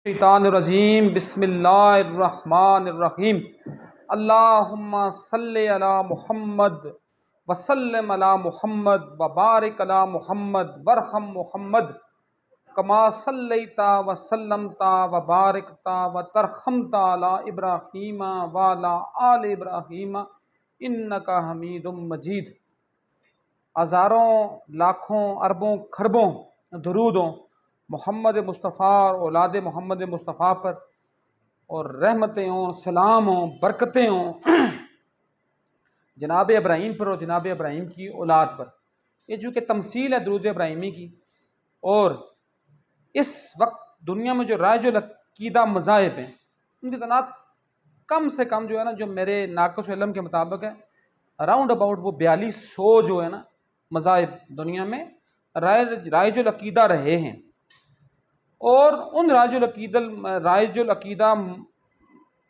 الشیطان الرجیم بسم اللہ الرحمن الرحیم اللہم صلی علی محمد وسلم علی محمد وبارک علی محمد وارحم محمد کما صلیت وسلمت وبارکت وترحمت علی ابراہیم وعلی آل ابراہیم انک حمید مجید۔ ہزاروں لاکھوں اربوں کھربوں درودوں محمد مصطفیٰ اور اولاد محمد مصطفیٰ پر، اور رحمتیں ہوں، سلام ہوں، برکتیں ہوں جناب ابراہیم پر اور جناب ابراہیم کی اولاد پر۔ یہ چونکہ تمثیل ہے درود ابراہیمی کی، اور اس وقت دنیا میں جو رائج العقیدہ مذاہب ہیں ان کی تعداد کم سے کم جو ہے نا، جو میرے ناقص علم کے مطابق ہے، اراؤنڈ اباؤٹ وہ 4200 جو ہے نا مذاہب دنیا میں رائج العقیدہ رہے ہیں۔ اور ان رائج العقیدہ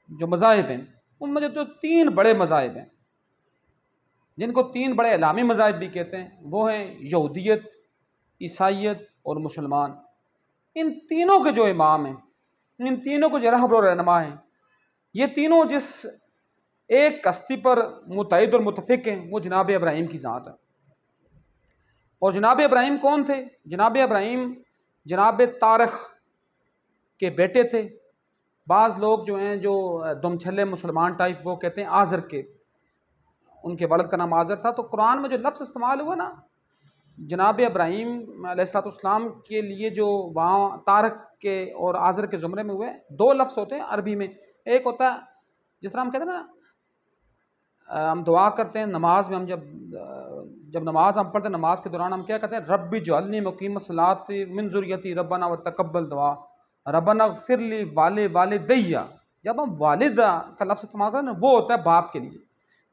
جو مذاہب ہیں ان میں جو 3 بڑے مذاہب ہیں، جن کو 3 بڑے اعلامی مذاہب بھی کہتے ہیں، وہ ہیں یہودیت، عیسائیت اور مسلمان۔ ان تینوں کے جو امام ہیں، ان تینوں کو جو رہبر و رہنما ہیں، یہ تینوں جس ایک ہستی پر متحد اور متفق ہیں وہ جناب ابراہیم کی ذات ہے۔ اور جناب ابراہیم کون تھے؟ جناب ابراہیم جناب طارق کے بیٹے تھے۔ بعض لوگ جو ہیں جو دم چھلے مسلمان ٹائپ وہ کہتے ہیں آزر کے، ان کے والد کا نام آزر تھا۔ تو قرآن میں جو لفظ استعمال ہوا نا جناب ابراہیم علیہ السلام کے لیے، جو وہاں طارق کے اور آزر کے زمرے میں ہوئے، 2 لفظ ہوتے ہیں عربی میں۔ ایک ہوتا ہے جس طرح ہم کہتے ہیں نا، ہم دعا کرتے ہیں نماز میں، ہم جب نماز ہم پڑھتے ہیں، نماز کے دوران ہم کیا کہتے ہیں؟ ربی اجعلنی مقیم الصلاۃ من ذریتی ربنا وتقبل دعا ربنا اغفر لی والدیّ۔ جب ہم والد کا لفظ استعمال کرتے ہیں نا، وہ ہوتا ہے باپ کے لیے۔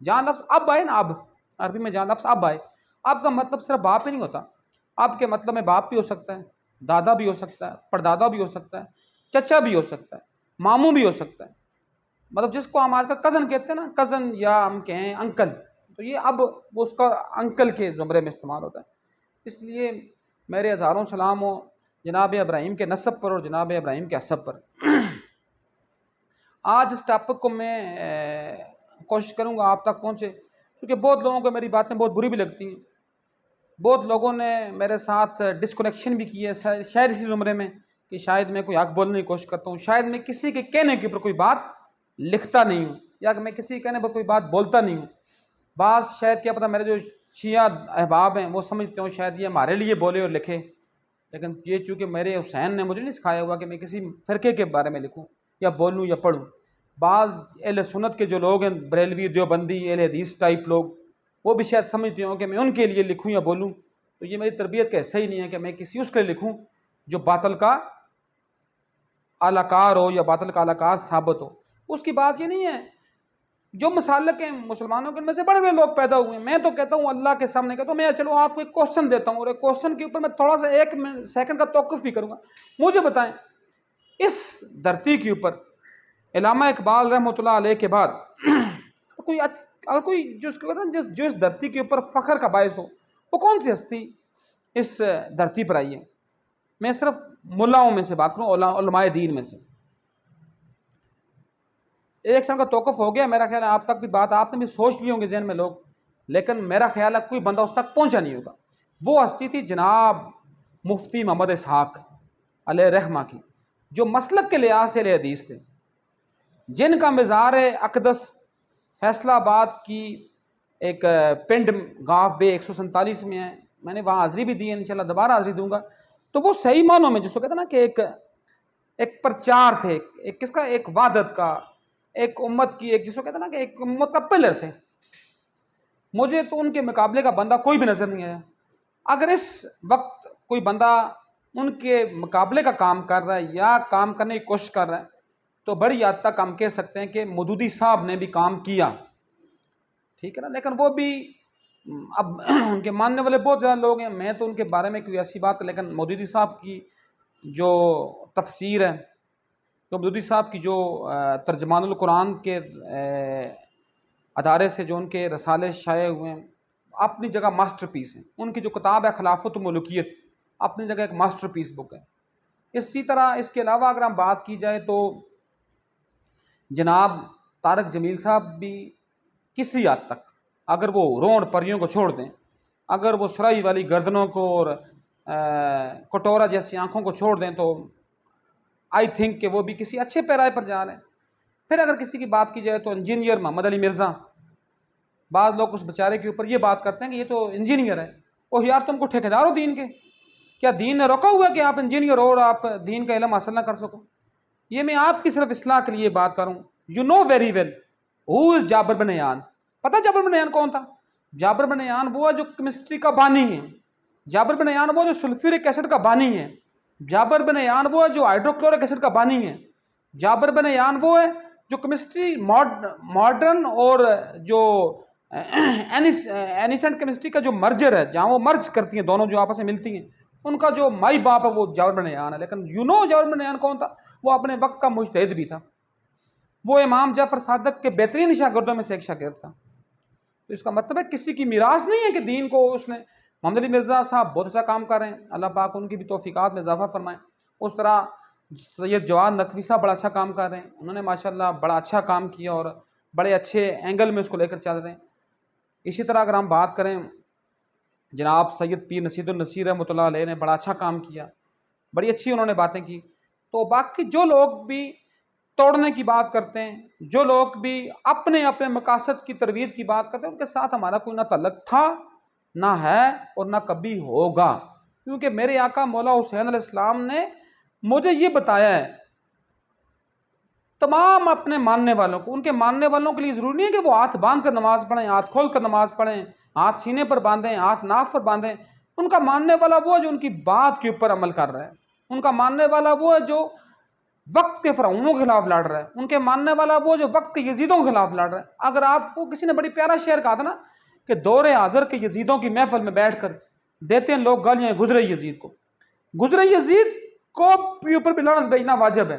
جہاں لفظ اب آئے نا، اب عربی میں جہاں لفظ اب آئے، اب کا مطلب صرف باپ ہی نہیں ہوتا۔ اب کے مطلب میں باپ بھی ہو سکتا ہے، دادا بھی ہو سکتا ہے، پردادا بھی ہو سکتا ہے، چچا بھی ہو سکتا ہے، ماموں بھی ہو سکتا ہے، مطلب جس کو ہم آج کل کزن کہتے ہیں نا، کزن، یا ہم کہیں انکل، تو یہ اب وہ اس کا انکل کے زمرے میں استعمال ہوتا ہے۔ اس لیے میرے ہزاروں سلام ہو جناب ابراہیم کے نسب پر اور جناب ابراہیم کے حسب پر۔ آج اس ٹاپک کو میں کوشش کروں گا آپ تک پہنچے، کیونکہ بہت لوگوں کو میری باتیں بہت بری بھی لگتی ہیں۔ بہت لوگوں نے میرے ساتھ ڈسکنیکشن بھی کی ہے، شاید اسی زمرے میں کہ شاید میں کوئی حق بولنے کی کوشش کرتا ہوں، شاید میں کسی کے کہنے کے اوپر کوئی بات لکھتا نہیں ہوں، یا کہ میں کسی کے کہنے پر کوئی بات بولتا نہیں ہوں۔ بعض شاید کیا پتہ میرے جو شیعہ احباب ہیں وہ سمجھتے ہوں شاید یہ ہمارے لیے بولے اور لکھے، لیکن یہ چونکہ میرے حسین نے مجھے نہیں سکھایا ہوا کہ میں کسی فرقے کے بارے میں لکھوں یا بولوں یا پڑھوں۔ بعض اہل سنت کے جو لوگ ہیں، بریلوی، دیوبندی، اہل حدیث ٹائپ لوگ، وہ بھی شاید سمجھتے ہوں کہ میں ان کے لیے لکھوں یا بولوں، تو یہ میری تربیت کا حصہ ہی نہیں ہے کہ میں کسی اس کے لیے لکھوں جو باطل کا اعلی کار ہو یا باطل کا اعلی کار ثابت ہو۔ اس کی بات یہ نہیں ہے، جو مسالک ہیں مسلمانوں کے، ان میں سے بڑے بڑے لوگ پیدا ہوئے ہیں۔ میں تو کہتا ہوں اللہ کے سامنے کہتا ہوں، میں چلو آپ کو ایک کوشچن دیتا ہوں، اور ایک کوشچن کے اوپر میں تھوڑا سا 1 سیکنڈ کا توقف بھی کروں گا۔ مجھے بتائیں، اس دھرتی کے اوپر علامہ اقبال رحمۃ اللہ علیہ کے بعد کوئی جو اس دھرتی کے اوپر فخر کا باعث ہو، وہ کون سی ہستی اس دھرتی پر آئی ہے؟ میں صرف ملاؤں میں سے بات کروں، علماء دین میں سے۔ 1 سال کا توقف ہو گیا، میرا خیال ہے آپ تک بھی بات آپ نے بھی سوچ لی ہوں گے ذہن میں لوگ، لیکن میرا خیال ہے کوئی بندہ اس تک پہنچا نہیں ہوگا۔ وہ ہستی تھی جناب مفتی محمد اسحاق علیہ رحمہ کی، جو مسلک کے لحاظ سے اہل حدیث تھے، جن کا مزار اقدس فیصلہ آباد کی ایک پنڈ گاف بے 147 میں ہے۔ میں نے وہاں حاضری بھی دی ہے، انشاءاللہ دوبارہ حاضری دوں گا۔ تو وہ صحیح معنوں میں جس کو کہتے ہیں نا کہ ایک پرچار تھے، ایک کس کا، ایک وحدت کا، ایک امت کی، ایک جس کو کہتے ہیں نا کہ ایک امت کا پلر تھے۔ مجھے تو ان کے مقابلے کا بندہ کوئی بھی نظر نہیں آیا۔ اگر اس وقت کوئی بندہ ان کے مقابلے کا کام کر رہا ہے یا کام کرنے کی کوشش کر رہا ہے، تو بڑی حد تک ہم کہہ سکتے ہیں کہ مودودی صاحب نے بھی کام کیا، ٹھیک ہے نا۔ لیکن وہ بھی اب ان کے ماننے والے بہت زیادہ لوگ ہیں، میں تو ان کے بارے میں کوئی ایسی بات، لیکن مودودی صاحب کی جو تفسیر ہے، تو مودودی صاحب کی جو ترجمان القرآن کے ادارے سے جو ان کے رسالے شائع ہوئے ہیں، اپنی جگہ ماسٹر پیس ہیں۔ ان کی جو کتاب ہے خلافت و ملوکیت، اپنی جگہ ایک ماسٹر پیس بک ہے۔ اسی طرح اس کے علاوہ اگر ہم بات کی جائے تو جناب طارق جمیل صاحب بھی کسی حد تک اگر وہ روڑ پریوں کو چھوڑ دیں، اگر وہ سرائی والی گردنوں کو اور کٹورا جیسی آنکھوں کو چھوڑ دیں تو آئی تھنک کہ وہ بھی کسی اچھے پیرائے پر جا رہے ہیں۔ پھر اگر کسی کی بات کی جائے تو انجینئر محمد علی مرزا، بعض لوگ اس بیچارے کے اوپر یہ بات کرتے ہیں کہ یہ تو انجینئر ہے۔ وہ یار تم کو ٹھیکیدار ہو دین کے؟ کیا دین نے روکا ہوا ہے کہ آپ انجینئر ہو اور آپ دین کا علم حاصل نہ کر سکو؟ یہ میں آپ کی صرف اصلاح کے لیے بات کروں۔ یو نو ویری ویل ہو از جابر بن حیان۔ پتہ جابر بن حیان کون تھا؟ جابر بن حیان وہ ہے جو کیمسٹری کا بانی ہے، جابر بن حیان وہ جو سلفیورک ایسڈ کا بانی ہے، جابر بن حیان وہ ہے جو ہائیڈروکلورک ایسڈ کا بانی ہے، جابر بن حیان وہ ہے جو کیمسٹری ماڈرن اور جو اینیسنٹ کیمسٹری کا جو مرجر ہے، جہاں وہ مرج کرتی ہیں دونوں جو آپس میں ملتی ہیں، ان کا جو مائی باپ ہے وہ جابر بن حیان ہے۔ لیکن یو نو جابر بن حیان کون تھا؟ وہ اپنے وقت کا مجتہد بھی تھا، وہ امام جعفر صادق کے بہترین شاگردوں میں سے ایک شاگرد تھا۔ تو اس کا مطلب ہے کسی کی میراث نہیں ہے کہ دین کو اس نے، محمد علی مرزا صاحب بہت اچھا کام کر رہے ہیں، اللہ پاک ان کی بھی توفیقات میں اضافہ فرمائیں۔ اس طرح سید جواد نقوی صاحب بڑا اچھا کام کر رہے ہیں، انہوں نے ماشاءاللہ بڑا اچھا کام کیا اور بڑے اچھے اینگل میں اس کو لے کر چل رہے ہیں۔ اسی طرح اگر ہم بات کریں جناب سید پیر نصیر النصیر رحمۃ اللہ علیہ نے بڑا اچھا کام کیا، بڑی اچھی انہوں نے باتیں کی۔ تو باقی جو لوگ بھی توڑنے کی بات کرتے ہیں، جو لوگ بھی اپنے اپنے مقاصد کی ترویج کی بات کرتے ہیں، ان کے ساتھ ہمارا کوئی نہ تعلق تھا، نہ ہے اور نہ کبھی ہوگا، کیونکہ میرے آقا مولا حسین علیہ السلام نے مجھے یہ بتایا ہے تمام اپنے ماننے والوں کو، ان کے ماننے والوں کے لیے ضروری نہیں ہے کہ وہ ہاتھ باندھ کر نماز پڑھیں، ہاتھ کھول کر نماز پڑھیں، ہاتھ سینے پر باندھیں، ہاتھ ناف پر باندھیں۔ ان کا ماننے والا وہ ہے جو ان کی بات کے اوپر عمل کر رہا ہے، ان کا ماننے والا وہ ہے جو وقت کے فرعونوں کے خلاف لڑ رہا ہے، ان کے ماننے والا وہ جو وقت کے یزیدوں کے خلاف لڑ رہا ہے۔ اگر آپ کو کسی نے بڑی پیارا شعر کہا تھا نا کہ دور حاضر کے یزیدوں کی محفل میں بیٹھ کر دیتے ہیں لوگ گالیاں گزرے یزید کو، گزرے یزید کو اوپر بھی لعنت بھیجنا واجب ہے،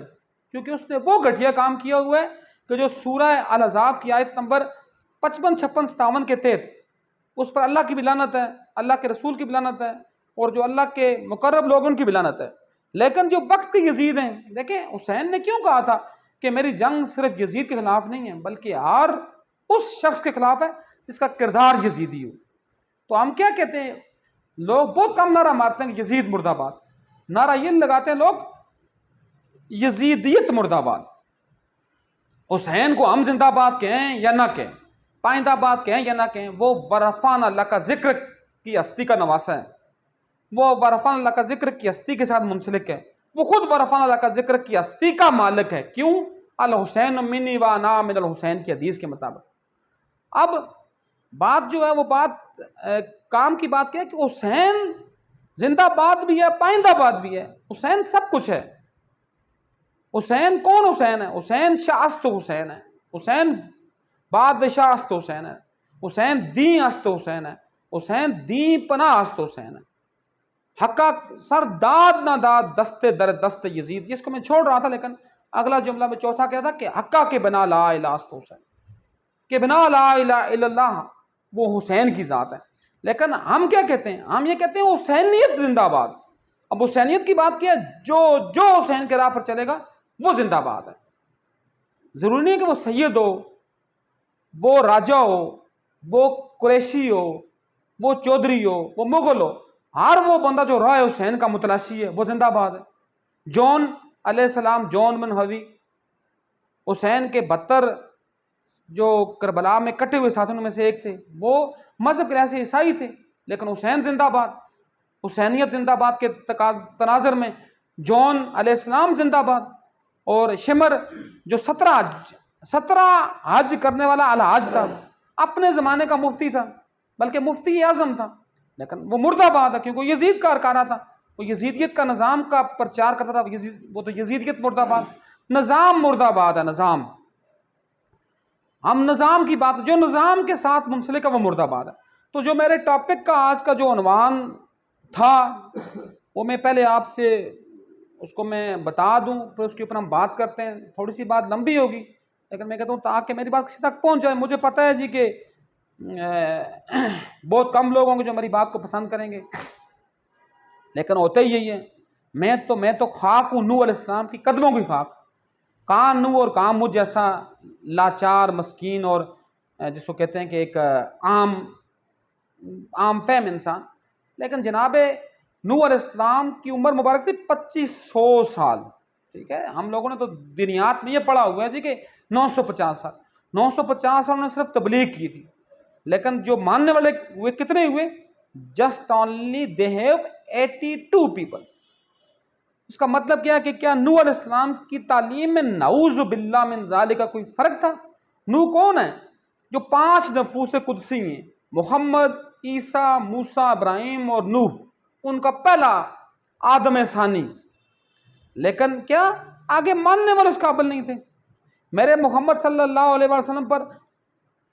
کیونکہ اس نے وہ گھٹیا کام کیا ہوا ہے کہ جو سورہ الاحزاب کی آیت نمبر 55، 56، 57 کے تحت اس پر اللہ کی بھی لعنت ہے، اللہ کے رسول کی بھی لعنت ہے، اور جو اللہ کے مقرب لوگ ان کی بھی لعنت ہے۔ لیکن جو وقت کے یزید ہیں، دیکھیں حسین نے کیوں کہا تھا کہ میری جنگ صرف یزید کے خلاف نہیں ہے بلکہ ہر اس شخص کے خلاف ہے جس کا کردار یزیدی ہو۔ تو ہم کیا کہتے ہیں، لوگ بہت کم نعرہ مارتے ہیں کہ یزید مرد آباد، نعرہ یہ لگاتے ہیں لوگ یزیدیت مرد آباد۔ حسین کو ہم زندہ باد کہیں یا نہ کہیں، پائندہ آباد کہیں یا نہ کہیں، وہ ورفعنا لک ذکر کی ہستی کا نواسہ ہے، وہ ورفعنا لک ذکر کی ہستی کے ساتھ منسلک ہے، وہ خود ورفعنا لک ذکر کی ہستی کا مالک ہے۔ کیوں؟ الحسین منی و انا من الحسین کی حدیث کے مطابق۔ اب بات جو ہے وہ بات کام کی بات کیا ہے کہ حسین زندہ باد بھی ہے، پائندہ باد بھی ہے، حسین سب کچھ ہے۔ حسین کون حسین ہے؟ حسین شاست حسین ہے، حسین بادشاہ است حسین ہے، حسین دین است حسین ہے، حسین دین پناہ است حسین ہے۔ حقا سر داد نہ داد دست در دست یزید، اس کو میں چھوڑ رہا تھا لیکن اگلا جملہ میں چوتھا کیا تھا کہ حقا کے بنا لا الہ است حسین، کہ بنا لا الہ الا اللہ وہ حسین کی ذات ہے۔ لیکن ہم کیا کہتے ہیں؟ ہم یہ کہتے ہیں حسینیت زندہ باد۔ اب حسینیت کی بات کیا ہے، جو حسین کے راہ پر چلے گا وہ زندہ باد ہے۔ ضروری نہیں ہے کہ وہ سید ہو، وہ راجہ ہو، وہ قریشی ہو، وہ چودھری ہو، وہ مغل ہو، ہر وہ بندہ جو راہ حسین کا متلاشی ہے وہ زندہ باد ہے۔ جون علیہ السلام، جون بن حوی، حسین کے 72 جو کربلا میں کٹے ہوئے ساتھیوں میں سے ایک تھے، وہ مذہب کے لحاظ سے عیسائی تھے، لیکن حسین زندہ باد، حسینیت زندہ باد کے تناظر میں جون علیہ السلام زندہ باد۔ اور شمر جو 17 حج کرنے والا الحاج تھا، اپنے زمانے کا مفتی تھا، بلکہ مفتی اعظم تھا، لیکن وہ مرد آباد ہے کیونکہ وہ یزید کا ارکانہ تھا، وہ یزیدیت کا نظام کا پرچار کرتا تھا، وہ تو یزیدیت مرد آباد، نظام مرد آباد ہے، نظام۔ ہم نظام کی بات، جو نظام کے ساتھ منسلک ہے وہ مرد آباد ہے۔ تو جو میرے ٹاپک کا آج کا جو عنوان تھا وہ میں پہلے آپ سے اس کو میں بتا دوں، پھر اس کے اوپر ہم بات کرتے ہیں۔ تھوڑی سی بات لمبی ہوگی لیکن میں کہتا ہوں تاکہ میری بات کسی تک پہنچ جائے۔ مجھے پتہ ہے جی کہ بہت کم لوگ ہوں گے جو میری بات کو پسند کریں گے، لیکن ہوتا ہی یہی ہے، میں تو خاک ہوں نوح علیہ السلام کی قدموں کی خاک. کہاں نوح اور کہاں مجھ جیسا لاچار مسکین اور جس کو کہتے ہیں کہ ایک عام فہم انسان. لیکن جناب نوح علیہ السلام کی عمر مبارک تھی 2500 سال. ٹھیک ہے, ہم لوگوں نے تو دنیات میں یہ پڑھا ہوا ہے جی کہ 950 سال. 950 سال انہوں نے صرف تبلیغ کی تھی, لیکن جو ماننے والے ہوئے کتنے ہوئے؟ Just only they have 82 people. اس کا مطلب کیا ہے کہ کیا نوح علیہ السلام کی تعلیم میں نعوذ باللہ من ذالک کا کوئی فرق تھا؟ نوح کون ہے؟ جو 5 نفوس قدسی ہیں, محمد, عیسیٰ, موسیٰ, ابراہیم اور نوح, ان کا پہلا آدم ثانی. لیکن کیا آگے ماننے والے اس قابل نہیں تھے؟ میرے محمد صلی اللہ علیہ وسلم پر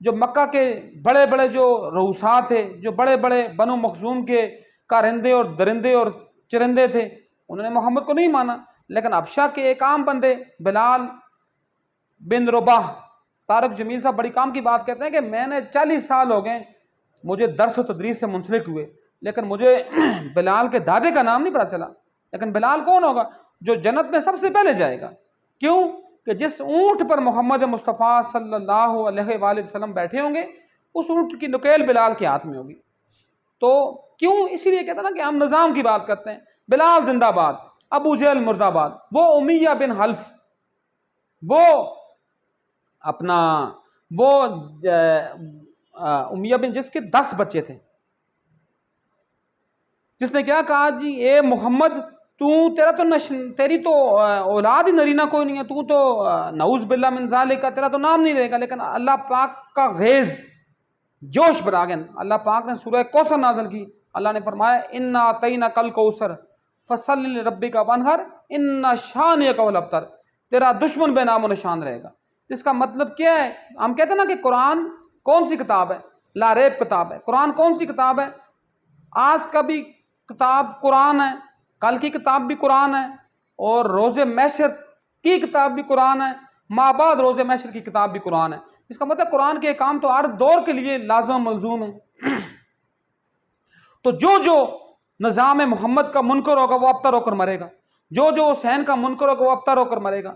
جو مکہ کے بڑے بڑے جو رؤساء تھے, جو بڑے بڑے بنو مخزوم کے کارندے اور درندے اور چرندے تھے, انہوں نے محمد کو نہیں مانا. لیکن ابشا کے ایک عام بندے بلال بن رباح, طارق جمیل صاحب بڑی کام کی بات کہتے ہیں کہ میں نے 40 سال ہو گئے مجھے درس و تدریس سے منسلک ہوئے, لیکن مجھے بلال کے دادے کا نام نہیں پتا چلا. لیکن بلال کون ہوگا؟ جو جنت میں سب سے پہلے جائے گا. کیوں؟ کہ جس اونٹ پر محمد مصطفیٰ صلی اللہ علیہ وآلہ وسلم بیٹھے ہوں گے, اس اونٹ کی نکیل بلال کے ہاتھ میں ہوگی. تو کیوں؟ اسی لیے کہتے ہیں نا کہ ہم نظام کی بات کرتے ہیں. بلال زندہ باد, ابو جہل مردہ باد, وہ امیہ بن حلف, وہ اپنا وہ امیہ بن جس کے 10 بچے تھے, جس نے کیا کہا جی اے محمد تیری تو اولاد ہی نرینہ کوئی نہیں ہے, تو نعوذ باللہ من ذالک کا تیرا تو نام نہیں رہے گا. لیکن اللہ پاک کا غیظ جوش بھرا گیا. اللہ پاک نے سورہ کوثر نازل کی. اللہ نے فرمایا انا اعطیناک الکوثر فصل لربک وانحر ان شانئک هو الابتر. تیرا دشمن بے نام و نشان رہے گا. اس کا مطلب کیا ہے؟ ہم کہتے ہیں نا کہ قرآن کون سی کتاب ہے؟ لا ریب کتاب ہے. قرآن کون سی کتاب ہے؟ آج کا بھی کتاب قرآن ہے, کل کی کتاب بھی قرآن ہے, اور روز محشر کی کتاب بھی قرآن ہے, مابعد روز محشر کی کتاب بھی قرآن ہے. اس کا مطلب قرآن کے احکام تو ہر دور کے لیے لازم ملزوم ہیں. تو جو نظام محمد کا منکر ہوگا وہ ابتر ہو کر مرے گا. جو حسین کا منکر ہوگا وہ ابتر ہو کر مرے گا.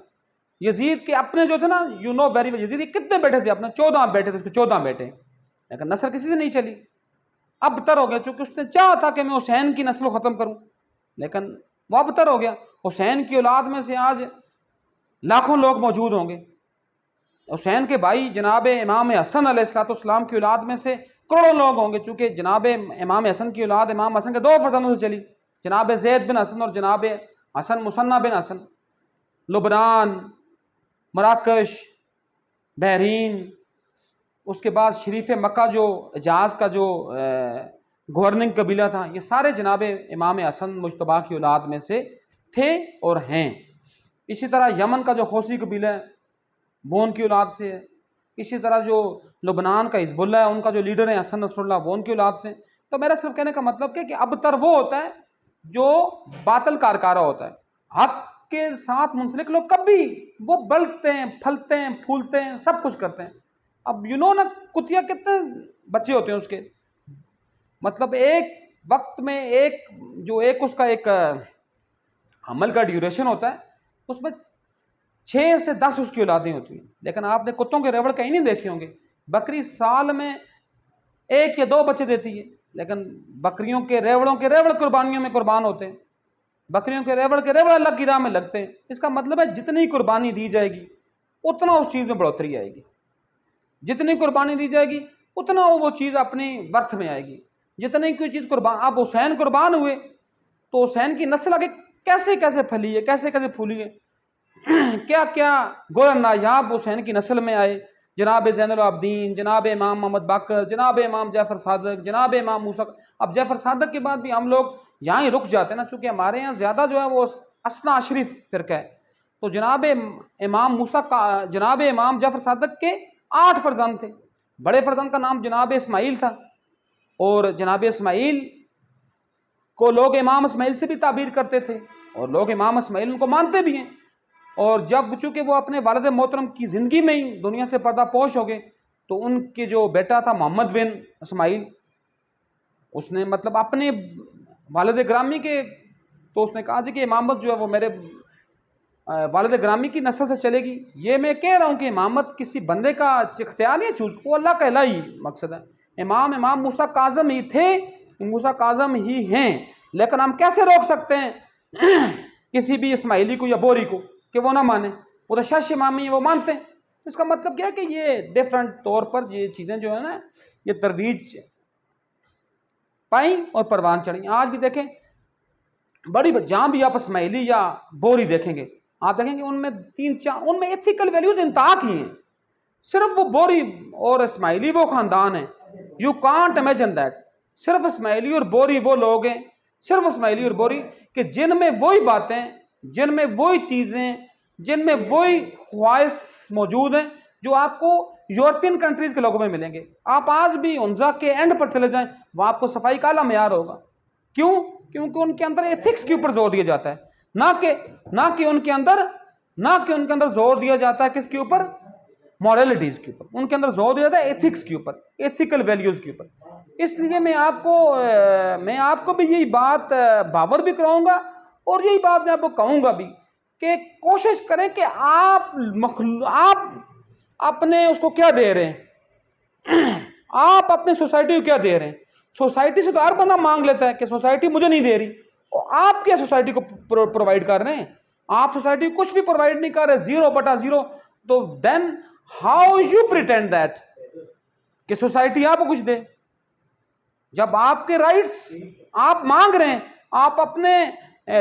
یزید کے اپنے جو تھے نا, یو نو ویری ویل, یزید کے کتنے بیٹے تھے اپنے؟ 14 بیٹے تھے اس کے, 14 بیٹے, لیکن نسل کسی سے نہیں چلی. ابتر ہو گیا چونکہ اس نے چاہا تھا کہ میں حسین کی نسل کو ختم کروں, لیکن وہ ابتر ہو گیا. حسین کی اولاد میں سے آج لاکھوں لوگ موجود ہوں گے. حسین کے بھائی جناب امام حسن علیہ السلام کی اولاد میں سے کروڑوں لوگ ہوں گے, چونکہ جناب امام حسن کی اولاد امام حسن کے 2 فرزندوں سے چلی, جناب زید بن حسن اور جناب حسن مصنع بن حسن. لبنان, مراکش, بحرین, اس کے بعد شریف مکہ جو حجاز کا جو گورننگ قبیلہ تھا, یہ سارے جناب امام حسن مجتبیٰ کی اولاد میں سے تھے اور ہیں. اسی طرح یمن کا جو خوسی قبیلہ ہے وہ ان کی اولاد سے ہے. اسی طرح جو لبنان کا حزب اللہ ہے ان کا جو لیڈر ہے حسن نصر اللہ, وہ ان کی اولاد سے. تو میرا صرف کہنے کا مطلب کہ ابتر وہ ہوتا ہے جو باطل کارکارہ ہوتا ہے. حق کے ساتھ منسلک لوگ کبھی وہ بلتے ہیں, پھلتے ہیں, پھولتے ہیں, سب کچھ کرتے ہیں. اب نا کتیا کتنے بچے ہوتے ہیں اس کے, مطلب ایک وقت میں ایک اس کا ایک عمل کا ڈیوریشن ہوتا ہے, اس میں 6 سے 10 اس کی اولادیں ہوتی ہیں. لیکن آپ نے کتوں کے ریوڑ کہیں نہیں دیکھے ہوں گے. بکری سال میں 1 یا 2 بچے دیتی ہے, لیکن بکریوں کے ریوڑ قربانیوں میں قربان ہوتے ہیں. بکریوں کے ریوڑ اللہ کی راہ میں لگتے ہیں. اس کا مطلب ہے جتنی قربانی دی جائے گی اتنا اس چیز میں بڑھوتری آئے گی. جتنی قربانی دی جائے گی اتنا وہ چیز اپنی ورتھ میں آئے گی. جتنی کوئی چیز قربان, آپ حسین قربان ہوئے تو حسین کی نسل آگے کیسے کیسے پھلی ہے, کیسے کیسے پھولی ہے, کیا کیا گولن نایاب حسین کی نسل میں آئے. جناب زین العابدین, جناب امام محمد باقر, جناب امام جعفر صادق, جناب امام موسیٰ. اب جعفر صادق کے بعد بھی ہم لوگ یہاں ہی رک جاتے ہیں نا, چونکہ ہمارے یہاں زیادہ جو ہے وہ اثنا عشری فرقہ ہے. تو جناب امام موسیٰ کا, جناب امام جعفر صادق کے 8 فرزند تھے. بڑے فرزند کا نام جناب اسماعیل تھا, اور جناب اسماعیل کو لوگ امام اسماعیل سے بھی تعبیر کرتے تھے, اور لوگ امام اسماعیل ان کو مانتے بھی ہیں. اور جب چونکہ وہ اپنے والد محترم کی زندگی میں ہی دنیا سے پردہ پوش ہو گئے, تو ان کے جو بیٹا تھا محمد بن اسماعیل, اس نے مطلب اپنے والد گرامی کے تو اس نے کہا جی کہ امامت جو ہے وہ میرے والد گرامی کی نسل سے چلے گی. یہ میں کہہ رہا ہوں کہ امامت کسی بندے کا اختیار نہیں ہے چوز، وہ اللہ کا الہی مقصد ہے. امام موسیٰ کاظم ہی تھے، موسیٰ کاظم ہی ہیں، لیکن ہم کیسے روک سکتے ہیں کسی بھی اسماعیلی کو یا بوری کو کہ وہ نہ مانے؟ وہ تو شش امامی ہیں، وہ مانتے ہیں. اس کا مطلب کیا ہے کہ یہ ڈیفرنٹ طور پر یہ چیزیں جو ہے نا یہ ترویج پائیں اور پروان چڑھیں. آج بھی دیکھیں بڑی جہاں بھی آپ اسماعیلی یا بوری دیکھیں گے، آپ دیکھیں گے ان میں ان میں ایتھیکل ویلیوز انتہا کی ہیں. صرف وہ بوری اور اسماعیلی وہ خاندان ہیں، یو کانٹ امیجن دیٹ. صرف اسماعیلی اور بوری وہ لوگ ہیں، صرف اسماعیلی اور بوری کہ جن میں وہی باتیں، جن میں وہی چیزیں، جن میں وہی خواہش موجود ہیں جو آپ کو یورپین کنٹریز کے لوگوں میں ملیں گے. آپ آج بھی انزا کے اینڈ پر چلے جائیں، وہاں آپ کو صفائی کا اعلیٰ معیار ہوگا. کیوں؟ کیونکہ ان کے اندر ایتھکس کے اوپر زور دیا جاتا ہے، نہ کہ ان کے اندر زور دیا جاتا ہے کس کے اوپر؟ مورالٹیز کے اوپر. ان کے اندر زور دیا جاتا ہے ایتھکس کے اوپر، ایتھیکل ویلیوز کے اوپر. اس لیے میں آپ کو بھی یہی بات باور بھی کراؤں گا اور یہی بات میں آپ کو کہوں گا بھی کہ کوشش کریں کہ آپ اپنے اس کو کیا دے رہے ہیں، آپ اپنے سوسائٹی کو کیا دے رہے ہیں. سوسائٹی سے تو ہر بندہ مانگ لیتا ہے کہ سوسائٹی مجھے نہیں دے رہی، اور آپ کیا سوسائٹی کو پرووائڈ کر رہے ہیں؟ آپ سوسائٹی کو کچھ بھی پرووائڈ نہیں کر رہے، 0/0. تو then how you pretend that کہ سوسائٹی آپ کو کچھ دے؟ جب آپ کے رائٹس آپ مانگ رہے ہیں، آپ اپنے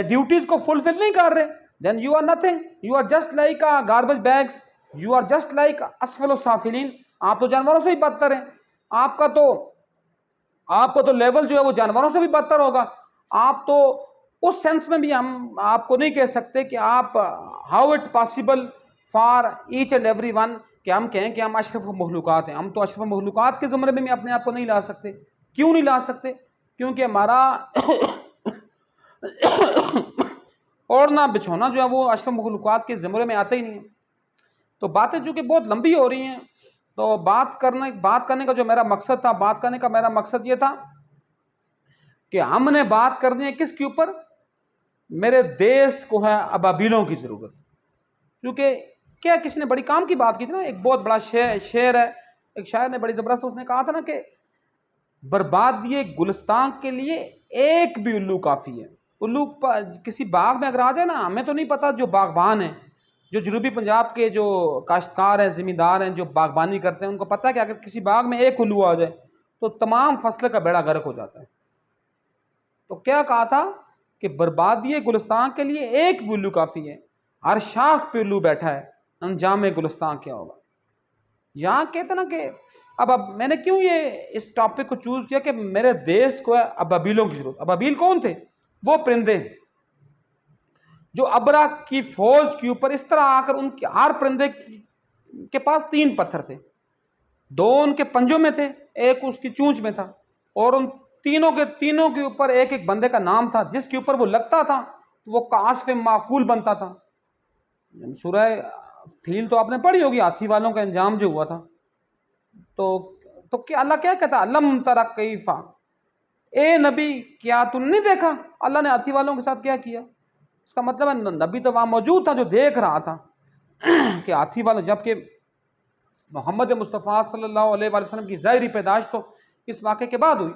ڈیوٹیز کو فلفل نہیں کر رہے، then you are nothing. You are just like garbage bags. You are just like اسفل السافلین. آپ تو جانوروں سے ہی بدتر ہیں. آپ کا تو لیول جو ہے وہ جانوروں سے بھی بدتر ہوگا. آپ تو اس سینس میں بھی ہم آپ کو نہیں کہہ سکتے کہ آپ how it possible for each and every one کہ ہم کہیں کہ ہم اشرف مخلوقات ہیں. ہم تو اشرف مخلوقات کے زمرے میں اپنے آپ کو نہیں لا سکتے. کیوں نہیں لا سکتے؟ کیونکہ ہمارا اور نہ بچھونا جو ہے وہ اشرف مخلوقات کے زمرے میں آتا ہی نہیں ہے. تو باتیں جو کہ بہت لمبی ہو رہی ہیں، تو بات کرنے کا جو میرا مقصد تھا، بات کرنے کا میرا مقصد یہ تھا کہ ہم نے بات کرنی ہے کس کے اوپر؟ میرے دیش کو ہے ابابیلوں کی ضرورت. کیونکہ کیا کسی نے بڑی کام کی بات کی تھی نا، ایک بہت بڑا شعر ہے، ایک شاعر نے بڑی زبردست اس نے کہا تھا نا کہ بربادی گلستان کے لیے ایک بھی الو کافی ہے. الو کسی باغ میں اگر آ جائے نا، ہمیں تو نہیں پتا جو باغبان ہیں، جو جنوبی پنجاب کے جو کاشتکار ہیں، زمیندار ہیں، جو باغبانی کرتے ہیں، ان کو پتہ ہے کہ اگر کسی باغ میں ایک الو آ جائے تو تمام فصل کا بیڑا غرق ہو جاتا ہے. تو کیا کہا تھا کہ بربادی گلستان کے لیے ایک بھی الو کافی ہے. ہر شاخ پہ الو بیٹھا ہے، انجام گلستان کیا ہوگا. یہاں کہتے نا کہ اب میں نے کیوں یہ اس ٹاپک کو چوز کیا کہ میرے دیش کو ہے ابابیلوں کی ضرورت. ابابیل کون تھے؟ وہ پرندے جو ابرا کی فوج کے اوپر اس طرح آ کر ان کے ہر پرندے کے پاس 3 پتھر تھے، 2 ان کے پنجوں میں تھے، ایک اس کی چونچ میں تھا، اور ان تینوں کے اوپر ایک ایک بندے کا نام تھا جس کے اوپر وہ لگتا تھا تو وہ کاسف معقول بنتا تھا. سورہ فیل تو آپ نے پڑھی ہوگی، ہاتھی والوں کا انجام جو ہوا تھا. تو کیا اللہ کیا کہتا؟ علم تری کیف، اے نبی کیا تم نے دیکھا اللہ نے ہاتھی والوں کے ساتھ کیا کیا؟ اس کا مطلب ہے نبی تو وہاں موجود تھا جو دیکھ رہا تھا کہ ہاتھی والوں، جبکہ محمد مصطفیٰ صلی اللہ علیہ وآلہ وسلم کی ظاہری پیدائش تو اس واقعے کے بعد ہوئی.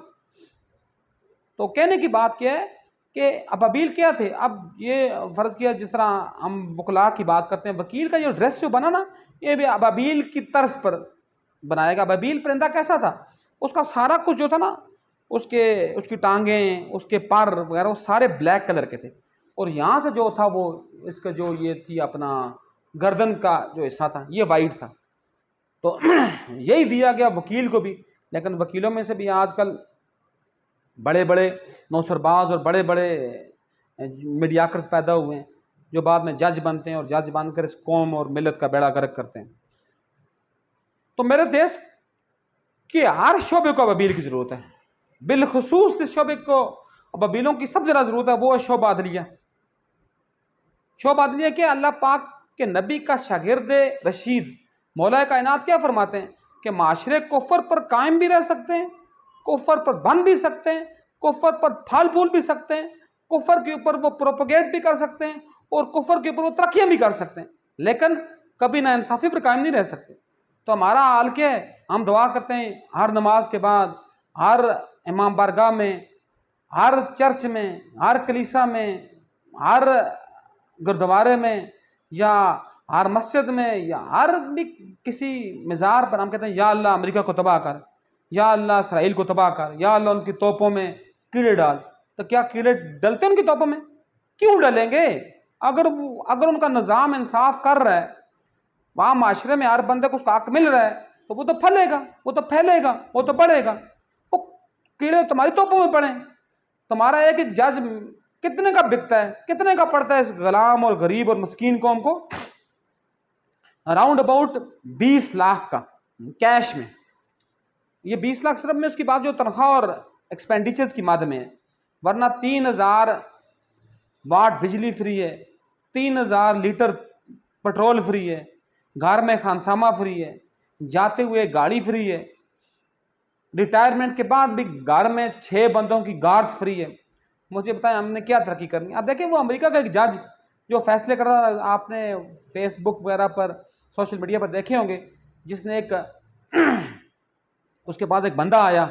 تو کہنے کی بات کیا ہے کہ ابابیل کیا تھے؟ اب یہ فرض کیا جس طرح ہم وکلاء کی بات کرتے ہیں، وکیل کا جو ڈریس جو بنا نا، یہ بھی ابابیل کی طرز پر بنائے گا. ابابیل پرندہ کیسا تھا؟ اس کا سارا کچھ جو تھا نا، اس کی ٹانگیں، اس کے پر وغیرہ، وہ سارے بلیک کلر کے تھے، اور یہاں سے جو تھا وہ اس کا جو یہ تھی اپنا گردن کا جو حصہ تھا یہ وائٹ تھا. تو یہی دیا گیا وکیل کو بھی. لیکن وکیلوں میں سے بھی آج کل بڑے بڑے نوسرباز اور بڑے بڑے میڈیاکرز پیدا ہوئے ہیں جو بعد میں جج بنتے ہیں اور جج بن کر اس قوم اور ملت کا بیڑا غرق کرتے ہیں. تو میرے دیش کے ہر شعبے کو ابابیل کی ضرورت ہے. بالخصوص اس شعبے کو ابابیلوں کی سب سے زیادہ ضرورت ہے، وہ ہے شعبہ عدلیہ. شعبہ عدلیہ کیا؟ اللہ پاک کے نبی کا شاگرد رشید مولا کائنات کیا فرماتے ہیں کہ معاشرے کفر پر قائم بھی رہ سکتے ہیں، کفر پر بن بھی سکتے ہیں، کفر پر پھل پھول بھی سکتے ہیں، کفر کے اوپر وہ پروپیگیٹ بھی کر سکتے ہیں اور کفر کے اوپر وہ ترقیاں بھی کر سکتے ہیں، لیکن کبھی نا انصافی پر قائم نہیں رہ سکتے۔ تو ہمارا حال کیا ہے؟ ہم دعا کرتے ہیں ہر نماز کے بعد، ہر امام بارگاہ میں، ہر چرچ میں، ہر کلیسا میں، ہر گردوارے میں، یا ہر مسجد میں، یا ہر بھی کسی مزار پر ہم کہتے ہیں یا اللہ امریکہ کو تباہ کر، یا اللہ اسرائیل کو تباہ کر، یا اللہ ان کی توپوں میں کیڑے ڈال۔ تو کیا کیڑے ڈلتے ان کی توپوں میں؟ کیوں ڈلیں گے؟ اگر ان کا نظام انصاف کر رہا ہے، وہاں معاشرے میں ہر بندے کو اس کا حق مل رہا ہے، تو وہ تو پھلے گا، وہ تو پھیلے گا، وہ تو بڑھے گا۔ وہ کیڑے تمہاری توپوں میں پڑیں۔ تمہارا ایک ایک جج کتنے کا بکتا ہے، کتنے کا پڑتا ہے اس غلام اور غریب اور مسکین قوم کو؟ اراؤنڈ اباؤٹ 20 لاکھ کا کیش میں۔ یہ 20 لاکھ صرف میں اس کی بات جو تنخواہ اور ایکسپینڈیچرز کی مد میں ہے، ورنہ 3000 واٹ بجلی فری ہے، 3000 لیٹر پٹرول فری ہے، گھر میں خانسامہ فری ہے، جاتے ہوئے گاڑی فری ہے، ریٹائرمنٹ کے بعد بھی گھر میں 6 بندوں کی گارڈز فری ہے۔ مجھے بتائیں ہم نے کیا ترقی کرنی؟ اب دیکھیں وہ امریکہ کا ایک جج جو فیصلے کر رہا ہے، آپ نے فیس بک وغیرہ پر سوشل میڈیا پر دیکھے ہوں گے، جس نے ایک اس کے بعد ایک بندہ آیا،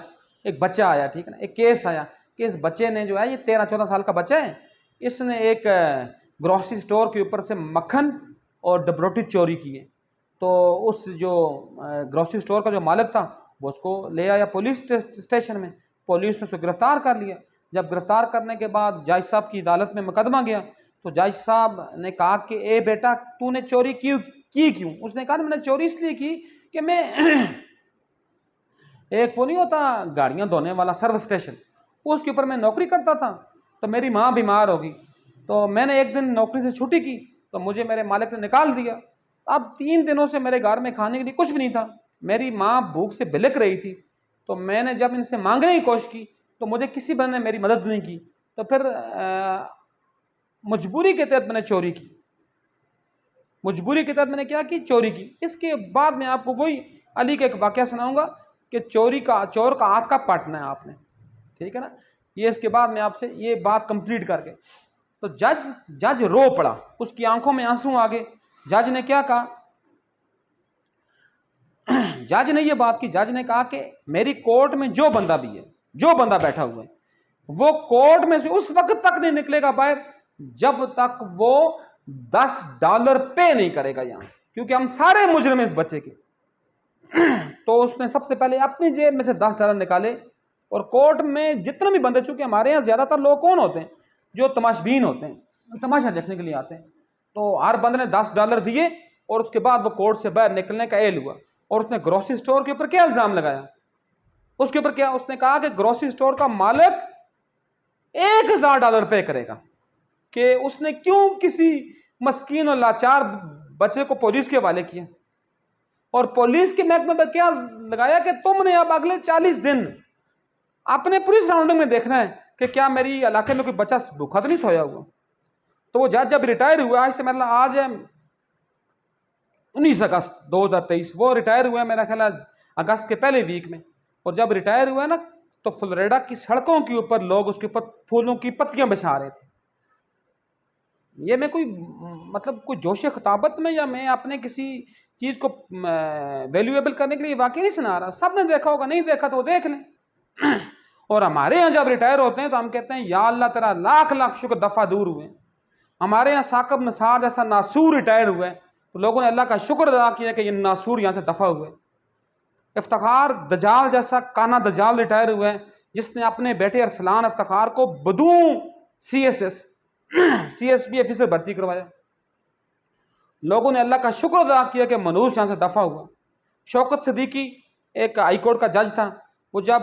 ایک بچہ آیا، ٹھیک ہے نا، ایک کیس آیا کہ اس بچے نے جو ہے، یہ 13-14 سال کا بچہ ہے، اس نے ایک گروسری سٹور کے اوپر سے مکھن اور ڈبروٹی چوری کی ہے۔ تو اس جو گروسری سٹور کا جو مالک تھا وہ اس کو لے آیا پولیس اسٹیشن میں، پولیس نے اس کو گرفتار کر لیا۔ جب گرفتار کرنے کے بعد جج صاحب کی عدالت میں مقدمہ گیا تو جج صاحب نے کہا کہ اے بیٹا تو نے چوری کیوں؟ اس نے کہا میں نے چوری اس لیے کی کہ میں ایک وہ نہیں ہوتا گاڑیاں دھونے والا سروس اسٹیشن، اس کے اوپر میں نوکری کرتا تھا، تو میری ماں بیمار ہوگی، تو میں نے ایک دن نوکری سے چھٹی کی تو مجھے میرے مالک نے نکال دیا۔ اب 3 دنوں سے میرے گھر میں کھانے کے لیے کچھ بھی نہیں تھا، میری ماں بھوک سے بلک رہی تھی، تو میں نے جب ان سے مانگنے کی کوشش کی تو مجھے کسی بندے نے میری مدد نہیں کی، تو پھر مجبوری کے تحت میں نے چوری کی، مجبوری کے تحت میں نے کیا کی؟ چوری کی۔ اس کے بعد میں آپ کو وہی علی کا ایک واقعہ سناؤں گا کہ چور کا ہاتھ کا پاٹنا ہے آپ نے، ٹھیک ہے نا۔ یہ اس کے بعد میں آپ سے یہ بات کمپلیٹ کر کے، تو جج رو پڑا، اس کی آنکھوں میں آنسو آ گئے۔ جج نے کیا کہا؟ جج نے یہ بات کی، جج نے کہا کہ میری کورٹ میں جو بندہ بھی ہے، جو بندہ بیٹھا ہوا ہے، وہ کورٹ میں سے اس وقت تک نہیں نکلے گا باہر جب تک وہ $10 پے نہیں کرے گا یہاں، کیونکہ ہم سارے مجرم ہیں اس بچے کے۔ تو اس نے سب سے پہلے اپنی جیب میں سے $10 نکالے، اور کورٹ میں جتنے بھی بندے، چونکہ ہمارے یہاں زیادہ تر لوگ کون ہوتے ہیں؟ جو تماشبین ہوتے ہیں، تماشا دیکھنے کے لیے آتے ہیں، تو ہر بندے نے $10 دیے، اور اس کے بعد وہ کورٹ سے باہر نکلنے کا اعلان ہوا۔ اور اس نے گروسری سٹور کے اوپر کیا الزام لگایا؟ اس کے اوپر کیا؟ اس نے کہا کہ گروسری سٹور کا مالک $1000 پے کرے گا، کہ اس نے کیوں کسی مسکین اور لاچار بچے کو پولیس کے حوالے کیا، اور پولیس کے محکمے پر کیا لگایا کہ تم نے اب اگلے 40 دن اپنے پولیس سراؤنڈنگ میں دیکھنا ہے کہ کیا میری علاقے میں کوئی بچہ بھوکا تو نہیں سویا ہوا۔ تو وہ جج جب ریٹائر ہوا، آج سے مطلب آج ہے 19 اگست 2023، وہ ریٹائر ہوا ہے میرا خیال ہے اگست کے پہلے ویک میں، اور جب ریٹائر ہوا ہے نا تو فلوریڈا کی سڑکوں کے اوپر لوگ اس کے اوپر پھولوں کی پتیاں بچھا رہے تھے۔ یہ میں کوئی مطلب کوئی جوش خطابت میں یا میں اپنے کسی چیز کو ویلیویبل کرنے کے لیے واقعی نہیں سنا رہا، سب نے دیکھا ہوگا، نہیں دیکھا تو وہ دیکھ لیں۔ اور ہمارے یہاں جب ریٹائر ہوتے ہیں تو ہم کہتے ہیں یا اللہ تیرا لاکھ لاکھ شکر دفعہ دور ہوئے۔ ہمارے یہاں ثاقب نثار جیسا ناسور ریٹائر ہوئے تو لوگوں نے اللہ کا شکر ادا کیا کہ یہ ناسور یہاں سے دفع ہوئے۔ افتخار دجال جیسا کانا دجال ریٹائر ہوئے جس نے اپنے بیٹے ارسلان افتخار کو بدون CSB آفیسر بھرتی کروایا۔ لوگوں نے اللہ کا شکر ادا کیا کہ منوس یہاں سے دفع ہوا۔ شوکت صدیقی ایک ہائی کورٹ کا جج تھا، وہ جب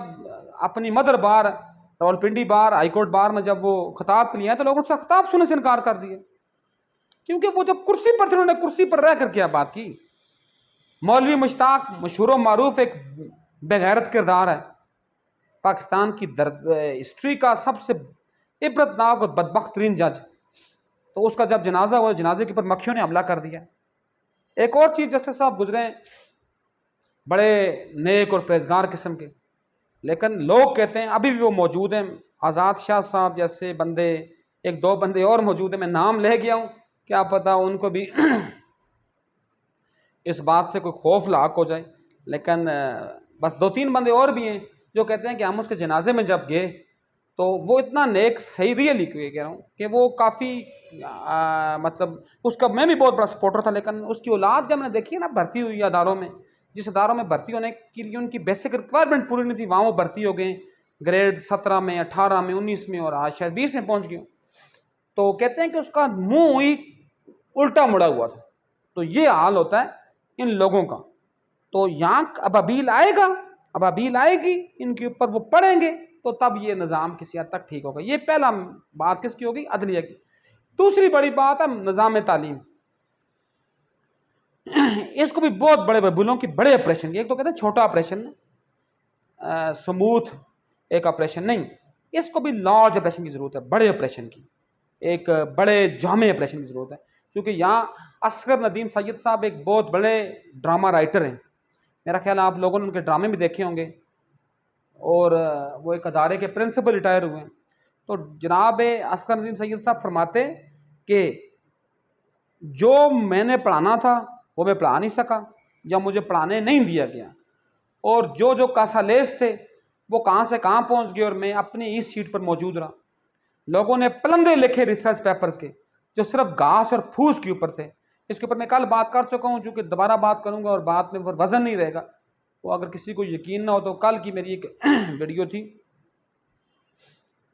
اپنی مدر بار راولپنڈی بار ہائی کورٹ بار میں جب وہ خطاب کے لیے آئے تو لوگوں سے خطاب سننے سے انکار کر دیا، کیونکہ وہ جب کرسی پر تھے انہوں نے کرسی پر رہ کر کیا بات کی۔ مولوی مشتاق مشہور و معروف ایک بے غیرت کردار ہے، پاکستان کی ہسٹری کا سب سے عبرتناک اور بدبخت ترین جج، تو اس کا جب جنازہ ہوا جنازے کے اوپر مکھیوں نے حملہ کر دیا۔ ایک اور چیف جسٹس صاحب گزرے ہیں بڑے نیک اور پرہیزگار قسم کے، لیکن لوگ کہتے ہیں ابھی بھی وہ موجود ہیں، آزاد شاہ صاحب جیسے بندے ایک دو بندے اور موجود ہیں، میں نام لے گیا ہوں، کیا پتہ ان کو بھی اس بات سے کوئی خوف لاحق ہو جائے، لیکن بس دو تین بندے اور بھی ہیں جو کہتے ہیں کہ ہم اس کے جنازے میں جب گئے تو وہ اتنا نیک صحیح ریئلی کہہ رہا ہوں کہ وہ کافی مطلب اس کا میں بھی بہت بڑا سپورٹر تھا، لیکن اس کی اولاد جب میں نے دیکھی ہے نا بھرتی ہوئی اداروں میں، جس اداروں میں بھرتی ہونے کے لیے ان کی بیسک ریکوائرمنٹ پوری نہیں تھی، وہاں وہ بھرتی ہو گئے گریڈ 17 میں 18 میں 19 میں اور آج شاید 20 میں پہنچ گئے، تو کہتے ہیں کہ اس کا منہ ہی الٹا مڑا ہوا تھا۔ تو یہ حال ہوتا ہے ان لوگوں کا۔ تو یہاں ابابیل آئے گا، ابابیل آئے گی، ان کے اوپر وہ پڑھیں گے تو تب یہ نظام کسی حد تک ٹھیک ہوگا۔ یہ پہلا بات کس کی ہوگی؟ عدلیہ کی۔ دوسری بڑی بات ہے نظام تعلیم، اس کو بھی بہت بڑے بلوں کی بڑے آپریشن کی، ایک تو کہتے ہیں چھوٹا آپریشن سموتھ ایک آپریشن نہیں، اس کو بھی لارج آپریشن کی ضرورت ہے، بڑے آپریشن کی، ایک بڑے جامع آپریشن کی ضرورت ہے، کیونکہ یہاں اصغر ندیم سید صاحب ایک بہت بڑے ڈرامہ رائٹر ہیں، میرا خیال آپ لوگوں نے ان کے ڈرامے بھی دیکھے ہوں گے، اور وہ ایک ادارے کے پرنسپل ریٹائر ہوئے ہیں۔ تو جناب اصغر ندیم سید صاحب فرماتے کہ جو میں نے پڑھانا تھا وہ میں پڑھا نہیں سکا یا مجھے پڑھانے نہیں دیا گیا، اور جو کاسالیس تھے وہ کہاں سے کہاں پہنچ گئے اور میں اپنی اس سیٹ پر موجود رہا۔ لوگوں نے پلندے لکھے ریسرچ پیپرز کے جو صرف گھاس اور پھوس کے اوپر تھے، اس کے اوپر میں کل بات کر چکا ہوں، چونکہ دوبارہ بات کروں گا اور بات میں وزن نہیں رہے گا، تو اگر کسی کو یقین نہ ہو تو کل کی میری ایک ویڈیو تھی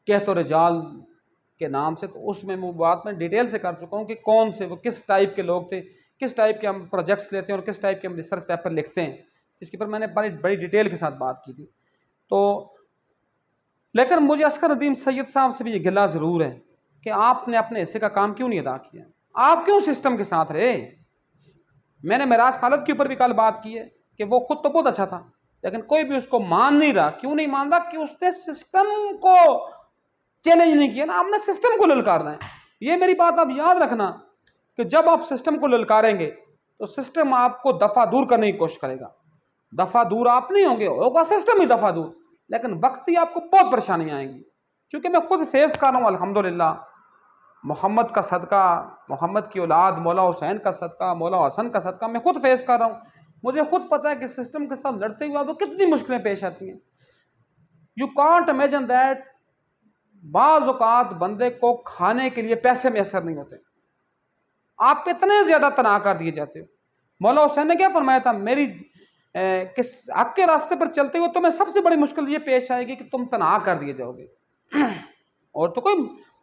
کہت و رجال کے نام سے، تو اس میں وہ بات میں ڈیٹیل سے کر چکا ہوں کہ کون سے وہ کس ٹائپ کے لوگ تھے، کس ٹائپ کے ہم پروجیکٹس لیتے ہیں اور کس ٹائپ کے ہم ریسرچ پیپر لکھتے ہیں، اس کے اوپر میں نے بڑی ڈیٹیل کے ساتھ بات کی تھی۔ تو لیکن مجھے اصغر ندیم سید صاحب سے بھی یہ گلہ ضرور ہے کہ آپ نے اپنے حصے کا کام کیوں نہیں ادا کیا، آپ کیوں سسٹم کے ساتھ رہے؟ میں نے معراج خالد کے اوپر بھی کل بات کی ہے کہ وہ خود تو بہت اچھا تھا، لیکن کوئی بھی اس کو مان نہیں رہا۔ کیوں نہیں مان رہا؟ کہ اس نے سسٹم کو چیلنج نہیں کیا نا، آپ نے سسٹم کو للکارنا ہے۔ یہ میری بات آپ یاد رکھنا کہ جب آپ سسٹم کو للکاریں گے تو سسٹم آپ کو دفعہ دور کرنے کی کوشش کرے گا، دفعہ دور آپ نہیں ہوں گے، ہوگا سسٹم ہی دفعہ دور، لیکن وقت ہی آپ کو بہت پریشانیاں آئیں گی۔ چونکہ میں خود فیس کر رہا ہوں الحمدللہ، محمد کا صدقہ، محمد کی اولاد مولا حسین کا صدقہ، مولا حسن کا صدقہ، میں خود فیس کر رہا ہوں، مجھے خود پتہ ہے کہ سسٹم کے ساتھ لڑتے ہوئے آپ کو کتنی مشکلیں پیش آتی ہیں۔ یو کانٹ امیجن دیٹ، بعض اوقات بندے کو کھانے کے لیے پیسے میسر نہیں ہوتے، آپ اتنے زیادہ تنہا کر دیے جاتے ہو۔ مولا حسین نے کیا فرمایا تھا؟ میری حق کے راستے پر چلتے ہوئے تمہیں سب سے بڑی مشکل یہ پیش آئے گی کہ تم تنہا کر دیے جاؤ گے، اور تو کوئی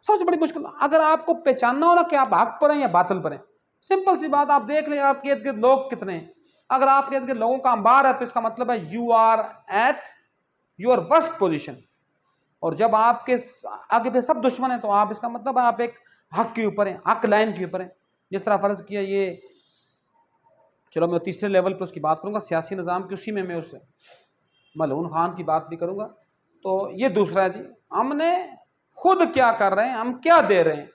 سب سے بڑی مشکل اگر آپ کو پہچاننا ہو نا کہ آپ حق پر ہیں یا باطل پر ہیں، سمپل سی بات، آپ دیکھ لیں آپ کے ارد گرد لوگ کتنے ہیں، اگر آپ کے ارد گرد لوگوں کا انبار ہے تو اس کا مطلب ہے you are at your worst position, اور جب آپ کے آگے پہ سب دشمن ہیں تو آپ اس کا مطلب ہے آپ ایک حق کے اوپر ہیں، حق لائن کے اوپر ہیں۔ جس طرح فرض کیا یہ، چلو میں تیسرے لیول پہ اس کی بات کروں گا سیاسی نظام کی، اسی میں اس ملعون خان کی بات بھی کروں گا۔ تو یہ دوسرا ہے جی، ہم نے خود کیا کر رہے ہیں، ہم کیا دے رہے ہیں۔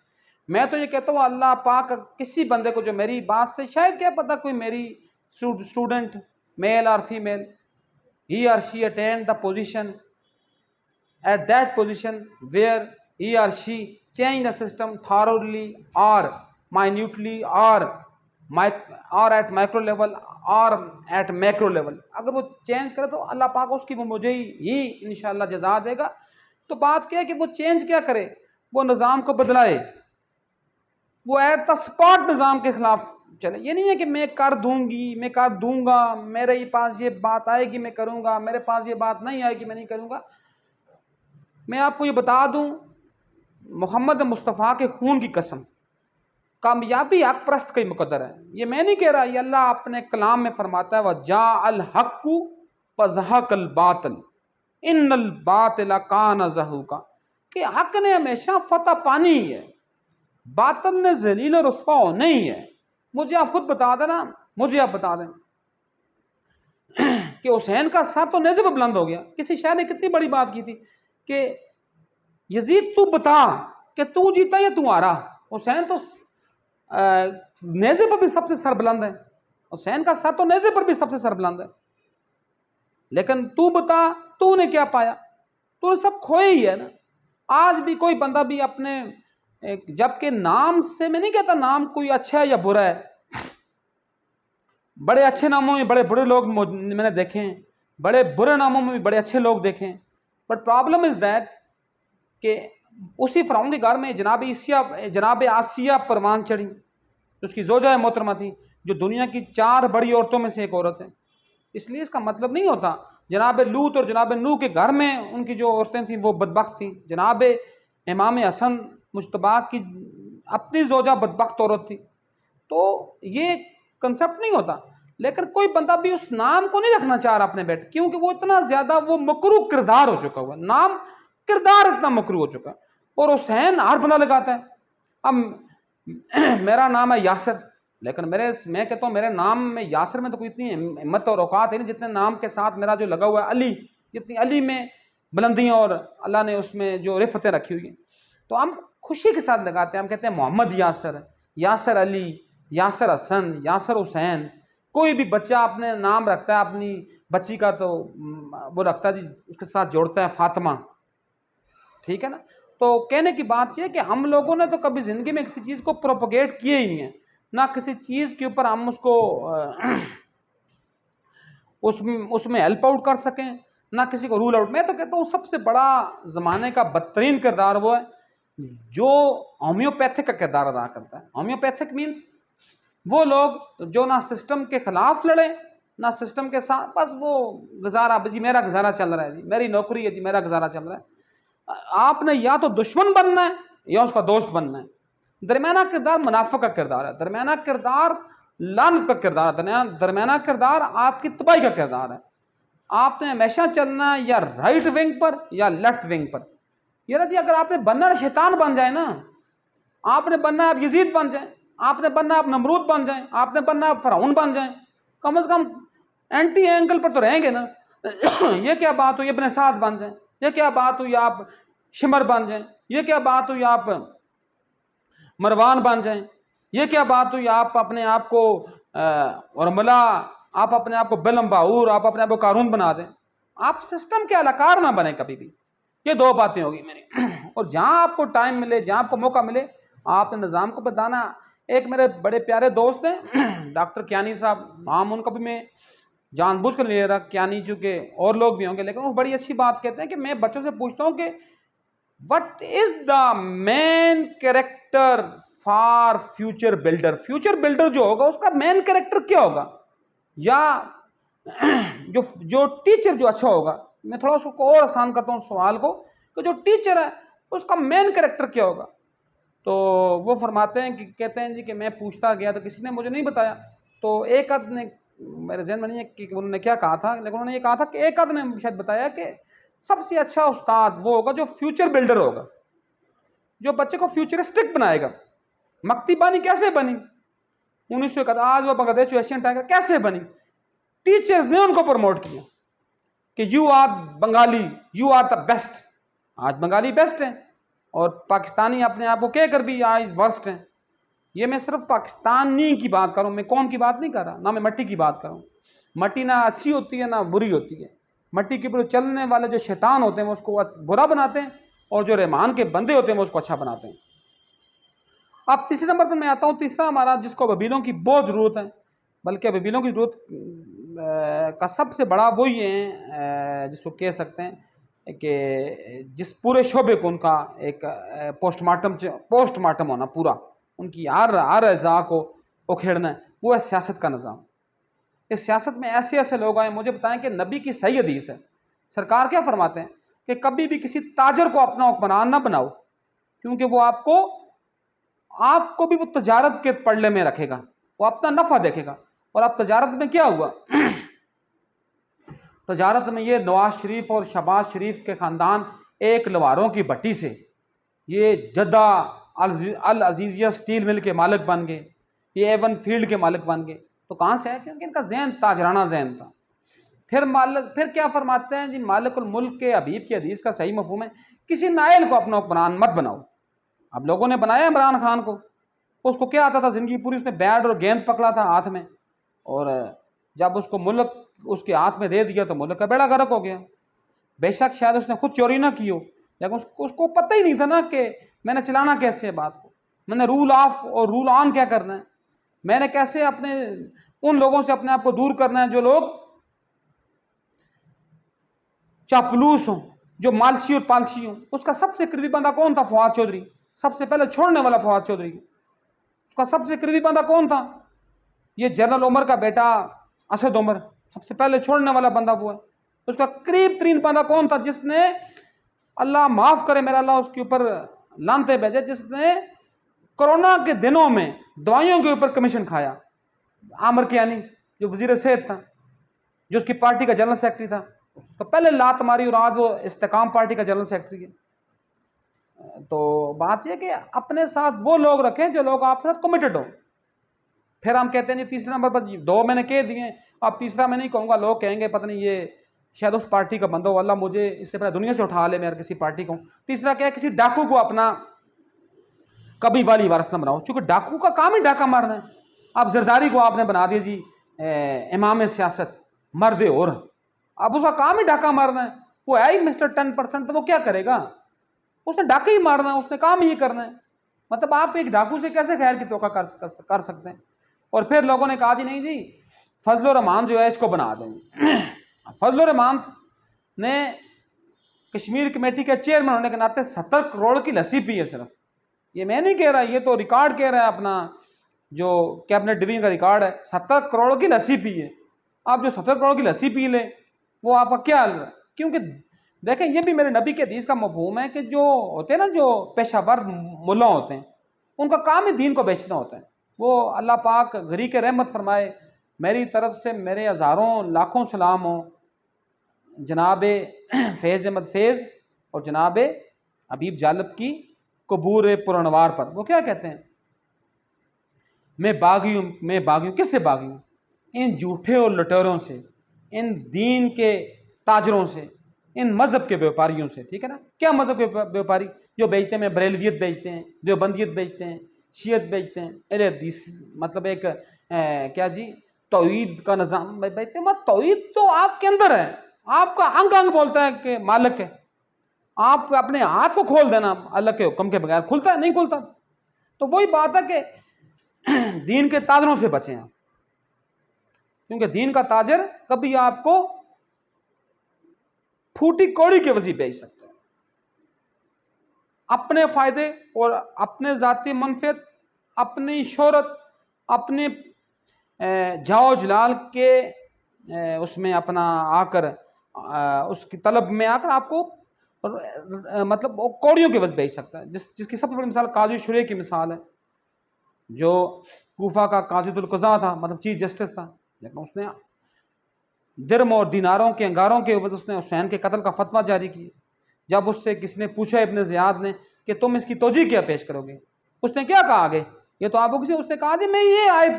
میں تو یہ کہتا ہوں اللہ پاک کسی بندے کو جو میری بات سے شاید کیا پتا کوئی میری اسٹوڈنٹ میل اور female he or she attained the position at that position where he or she change the system thoroughly or minutely or at micro level or at macro level، اگر وہ چینج کرے تو اللہ پاک اس کی وہ مجھے ہی انشاءاللہ جزا دے گا۔ تو بات کیا ہے کہ وہ چینج کیا کرے، وہ نظام کو بدلائے، وہ ایٹ دا سپاٹ نظام کے خلاف چلے۔ یہ نہیں ہے کہ میں کر دوں گی، میں کر دوں گا، میرے پاس یہ بات آئے گی میں کروں گا، میرے پاس یہ بات نہیں آئے گی میں نہیں کروں گا۔ میں آپ کو یہ بتا دوں، محمد مصطفیٰ کے خون کی قسم، کامیابی حق پرست کا ہی مقدر ہے، یہ میں نہیں کہہ رہا، یہ اللہ اپنے کلام میں فرماتا ہے وَجَاءَ الْحَقُّ وَزَهَقَ الْبَاطِلُ إِنَّ الْبَاطِلَ كَانَ زَهُوقًا، کہ حق نے ہمیشہ فتح پانی ہی ہے، باطل نے ذلیل و رسوا ہونا ہی ہے۔ مجھے آپ خود بتا دینا، مجھے آپ بتا دیں کہ حسین کا سر تو نیزے پہ بلند ہو گیا۔ کسی شاعر نے کتنی بڑی بات کی تھی کہ یزید تو بتا کہ تو جیتا یا تو ہارا، حسین تو نیزے پر بھی سب سے سر بلند ہے، حسین کا سر تو نیزے پر بھی سب سے سر بلند ہے، لیکن تو بتا تو نے کیا پایا، تو سب کھوئے ہی ہے نا۔ آج بھی کوئی بندہ بھی اپنے جبکہ نام سے میں نہیں کہتا نام کوئی اچھا ہے یا برا ہے، بڑے اچھے ناموں میں بڑے برے لوگ میں نے دیکھے ہیں، بڑے برے ناموں میں بھی بڑے اچھے لوگ دیکھے ہیں. بٹ پرابلم از دیٹ کہ اسی فرعون کے گھر میں جناب آسیہ پروان چڑھی، اس کی زوجہ محترمہ تھی، جو دنیا کی 4 بڑی عورتوں میں سے ایک عورت ہے. اس لیے اس کا مطلب نہیں ہوتا جناب لوط اور جناب نوح کے گھر میں ان کی جو عورتیں تھیں وہ بدبخت تھیں. جناب امام حسن مجتبیٰ کی اپنی زوجہ بدبخت عورت تھی. تو یہ کنسپٹ نہیں ہوتا. لیکن کوئی بندہ بھی اس نام کو نہیں رکھنا چاہ رہا اپنے بیٹے، کیونکہ وہ اتنا زیادہ وہ مکروہ کردار ہو چکا ہوا، نام کردار اتنا مکروہ ہو چکا ہے. اور حسین ہر بندہ لگاتا ہے. اب میرا نام ہے یاسر، لیکن میں کہتا ہوں میرے نام میں یاسر میں تو کوئی اتنی ہمت اور اوقات ہے نہیں جتنے نام کے ساتھ میرا جو لگا ہوا ہے علی، جتنی علی میں بلندیاں اور اللہ نے اس میں جو رفتیں رکھی ہوئی ہیں. تو ہم خوشی کے ساتھ لگاتے ہیں. ہم کہتے ہیں محمد یاسر، یاسر علی، یاسر حسن، یاسر حسین. کوئی بھی بچہ اپنے نام رکھتا ہے اپنی بچی کا تو وہ رکھتا ہے جی اس کے ساتھ جوڑتا ہے فاطمہ. ٹھیک ہے نا. تو کہنے کی بات یہ کہ ہم لوگوں نے تو کبھی زندگی میں کسی چیز کو پروپوگیٹ کیے ہی نہیں ہے، نہ کسی چیز کے اوپر ہم اس کو اس میں ہیلپ آؤٹ کر سکیں، نہ کسی کو رول آؤٹ. میں تو کہتا ہوں سب سے بڑا زمانے کا بدترین کردار وہ ہے جو ہومیوپیتھک کا کردار ادا کرتا ہے. ہومیوپیتھک مینس وہ لوگ جو نہ سسٹم کے خلاف لڑے نہ سسٹم کے ساتھ، بس وہ گزارا جی میرا گزارا چل رہا ہے، جی میری نوکری ہے، جی میرا گزارا چل رہا ہے. آپ نے یا تو دشمن بننا ہے یا اس کا دوست بننا ہے. درمیانہ کردار منافق کا کردار ہے، درمیانہ کردار لعنت کا کردار ہے، درمیانہ کردار آپ کی تباہی کا کردار ہے. آپ نے ہمیشہ چلنا ہے یا رائٹ ونگ پر یا لیفٹ ونگ پر. یہ نا جی اگر آپ نے بننا ہے شیطان بن جائے نا، آپ نے بننا ہے آپ یزید بن جائیں، آپ نے بننا ہے آپ نمرود بن جائیں، آپ نے بننا ہے آپ فرعون بن جائیں، کم از کم اینٹی اینگل پر تو رہیں گے نا. یہ کیا بات ہوئی ابن سعد بن جائیں، یہ کیا بات ہوئی آپ شمر بن جائیں، یہ کیا بات ہوئی آپ مروان بن جائیں، یہ کیا بات ہوئی آپ اپنے آپ کو ارملا، آپ اپنے آپ کو بلم باور، آپ اپنے آپ کو قارون بنا دیں. آپ سسٹم کے الاکار نہ بنیں کبھی بھی. یہ 2 باتیں ہوگی میری. اور جہاں آپ کو ٹائم ملے، جہاں آپ کو موقع ملے، آپ نے نظام کو بتانا. ایک میرے بڑے پیارے دوست ہیں ڈاکٹر کیانی صاحب، نام ان کا بھی میں جان بوجھ کر نہیں لے رہا، کیانی چونکہ اور لوگ بھی ہوں گے، لیکن وہ بڑی اچھی بات کہتے ہیں کہ میں بچوں سے پوچھتا ہوں کہ what is the main character for future builder. Future builder جو ہوگا اس کا مین کیریکٹر کیا ہوگا، یا جو ٹیچر جو اچھا ہوگا. میں تھوڑا اس کو اور آسان کرتا ہوں سوال کو کہ جو ٹیچر ہے اس کا مین کیریکٹر کیا ہوگا. تو وہ فرماتے ہیں کہ کہتے ہیں جی کہ میں پوچھتا گیا تو کسی نے مجھے نہیں بتایا. تو ایک آدھ نے، میرے ذہن میں نہیں ہے کہ انہوں نے کیا کہا تھا، لیکن انہوں نے یہ کہا تھا کہ ایک آدھ نے شاید بتایا کہ سب سے اچھا استاد وہ ہوگا جو فیوچر بلڈر ہوگا، جو بچے کو فیوچرسٹک بنائے گا. مکتی بانی کیسے بنی 1971، آج وہ بنگلہ دیش ایشین ٹائگر کیسے بنی؟ ٹیچرز نے ان کو پروموٹ کیا کہ you are Bengali, you are the best. آج بنگالی بیسٹ ہیں اور پاکستانی اپنے آپ کو کہہ کر بھی آج ورسٹ ہیں. یہ میں صرف پاکستانی کی بات کر رہا ہوں، میں قوم کی بات نہیں کر رہا، نہ میں مٹی کی بات کر رہا ہوں. مٹی نہ اچھی ہوتی ہے نہ بری ہوتی ہے. مٹی کے اوپر چلنے والے جو شیطان ہوتے ہیں وہ اس کو برا بناتے ہیں، اور جو رحمان کے بندے ہوتے ہیں وہ اس کو اچھا بناتے ہیں. اب تیسرے نمبر پر میں آتا ہوں. تیسرا ہمارا جس کو وبیلوں کی بہت ضرورت ہے، بلکہ وبیلوں کی ضرورت کا سب سے بڑا وہی ہے جس کو کہہ سکتے ہیں کہ جس پورے شعبے کو ان کا ایک پوسٹ مارٹم ہونا پورا، ان کی ہر اعضاء کو اکھیڑنا ہے، وہ ہے سیاست کا نظام. اس سیاست میں ایسے ایسے لوگ آئے، مجھے بتائیں کہ نبی کی صحیح حدیث ہے، سرکار کیا فرماتے ہیں کہ کبھی بھی کسی تاجر کو اپنا حکمران نہ بناؤ، کیونکہ وہ آپ کو بھی وہ تجارت کے پڑلے میں رکھے گا، وہ اپنا نفع دیکھے گا. اور اب تجارت میں کیا ہوا؟ تجارت میں یہ نواز شریف اور شہباز شریف کے خاندان ایک لواروں کی بھٹی سے یہ جدہ العزیزیہ سٹیل مل کے مالک بن گئے، یہ ایون فیلڈ کے مالک بن گئے. تو کہاں سے ہے؟ کیونکہ ان کا ذہن تاجرانہ ذہن تھا. پھر کیا فرماتے ہیں جی مالک الملک کے حبیب کی حدیث کا صحیح مفہوم ہے کسی نائل کو اپنا حکمران مت بناؤ. اب لوگوں نے بنایا عمران خان کو، اس کو کیا آتا تھا زندگی پوری، اس نے بیٹ اور گیند پکڑا تھا ہاتھ میں، اور جب اس کو ملک اس کے ہاتھ میں دے دیا تو ملک کا بیڑا غرق ہو گیا. بے شک شاید اس نے خود چوری نہ کی ہو، لیکن اس کو پتہ ہی نہیں تھا نا کہ میں نے چلانا کیسے ہے بات کو، میں نے رول آف اور رول آن کیا کرنا ہے، میں نے کیسے اپنے ان لوگوں سے اپنے آپ کو دور کرنا ہے جو لوگ چاپلوس ہوں، جو مالسی اور پالسی ہوں۔ اس کا سب سے قریبی بندہ کون تھا؟ فواد چودھری، سب سے پہلے چھوڑنے والا فواد چودھری۔ اس کا سب سے قریبی بندہ کون تھا؟ یہ جنرل عمر کا بیٹا اسد عمر، سب سے پہلے چھوڑنے والا بندہ وہ ہے۔ اس کا قریب ترین بندہ کون تھا جس نے، اللہ معاف کرے میرا اللہ اس کے اوپر لانتے بھیجے، جس نے کرونا کے دنوں میں دوائیوں کے اوپر کمیشن کھایا؟ عامر کیانی، جو وزیر صحت تھا، جو اس کی پارٹی کا جنرل سیکرٹری تھا، اس کو پہلے لات ماری اور آج وہ استحکام پارٹی کا جنرل سیکرٹری ہے۔ تو بات یہ کہ اپنے ساتھ وہ لوگ رکھیں جو لوگ آپ کے ساتھ کمیٹڈ ہوں۔ پھر ہم کہتے ہیں جی تیسرے نمبر پر دو میں نے کہہ دیے، اب تیسرا میں نہیں کہوں گا، لوگ کہیں گے پتہ نہیں یہ شاید اس پارٹی کا بندہ ہو، اللہ مجھے اس سے پہلے دنیا سے اٹھا لے، میں کسی پارٹی کو۔ تیسرا کیا ہے، کسی ڈاکو کو اپنا کبھی والی وارث نہ بناؤ، چونکہ ڈاکو کا کام ہی ڈاکہ مارنا ہے۔ اب زرداری کو آپ نے بنا دیا جی امام سیاست، مرد اور، اب اس کا کام ہی ڈاکہ مارنا ہے۔ وہ ہے ہی مسٹر 10%، تو وہ کیا کرے گا؟ اس نے ڈاکہ ہی مارنا ہے، اس نے کام ہی کرنا ہے۔ مطلب آپ ایک ڈاکو سے کیسے خیر کی توقع کر سکتے ہیں؟ اور پھر لوگوں نے کہا جی نہیں جی فضل الرحمان جو ہے اس کو بنا دیں گے۔ فضل الرحمان نے کشمیر کمیٹی کے چیئرمین ہونے کے ناطے 70 کروڑ کی لسی پی ہے صرف۔ یہ میں نہیں کہہ رہا، یہ تو ریکارڈ کہہ رہا ہے اپنا جو کیبنٹ ڈویژن کا ریکارڈ ہے، 70 کروڑ کی لسی پی ہے۔ آپ جو 70 کروڑ کی لسی پی لیں وہ آپ کا کیا حل ہے؟ کیونکہ دیکھیں یہ بھی میرے نبی کے حدیث کا مفہوم ہے کہ جو ہوتے ہیں نا، جو پیشہ ور ملا ہوتے ہیں، ان کا کام ہی دین کو بیچنا ہوتا ہے۔ وہ اللہ پاک گھری کے رحمت فرمائے، میری طرف سے میرے ہزاروں لاکھوں سلام ہوں جناب فیض احمد فیض اور جناب حبیب جالب کی قبور پرانوار پر۔ وہ کیا کہتے ہیں، میں باغی ہوں، میں باغی ہوں۔ کس سے باغی ہوں؟ ان جھوٹے اور لٹیروں سے، ان دین کے تاجروں سے، ان مذہب کے بیوپاریوں سے۔ ٹھیک ہے نا؟ کیا مذہب کے بیوپاری؟ جو بیچتے ہیں بریلویت بیچتے ہیں، دیوبندیت بیچتے ہیں، شیعت بیچتے ہیں، اہل حدیث مطلب ایک کیا جی توحید کا نظام بیچتے ہیں۔ توحید تو آپ کے اندر ہے، آپ کا انگ انگ بولتا ہے کہ مالک ہے۔ آپ اپنے ہاتھ کو کھول دینا اللہ کے حکم کے بغیر، کھلتا ہے؟ نہیں کھلتا۔ تو وہی بات ہے کہ دین کے تاجروں سے بچیں آپ، کیونکہ دین کا تاجر کبھی آپ کو پھوٹی کوڑی کے وضعی بیچ سکتا ہے۔ اپنے فائدے اور اپنے ذاتی منفعت، اپنی شہرت، اپنے جاؤ جلال کے اس میں اپنا آ کر اس کی طلب میں آ کر آپ کو مطلب کوڑیوں کے وجہ بیچ سکتا ہے۔ جس کی سب سے بڑی مثال قاضی شریع کی مثال ہے، جو کوفہ کا قاضی القضاء تھا، مطلب چیف جسٹس تھا، لیکن اس نے درم اور دیناروں کے انگاروں کے عوض اس نے حسین کے قتل کا فتویٰ جاری کیا۔ جب اس سے کسی نے پوچھا ابن زیاد نے کہ تم اس کی توجیہ کیا پیش کرو گے، اس نے کیا کہا آگے؟ یہ تو آپ کو کسی، اس نے کہا جی میں یہ آیت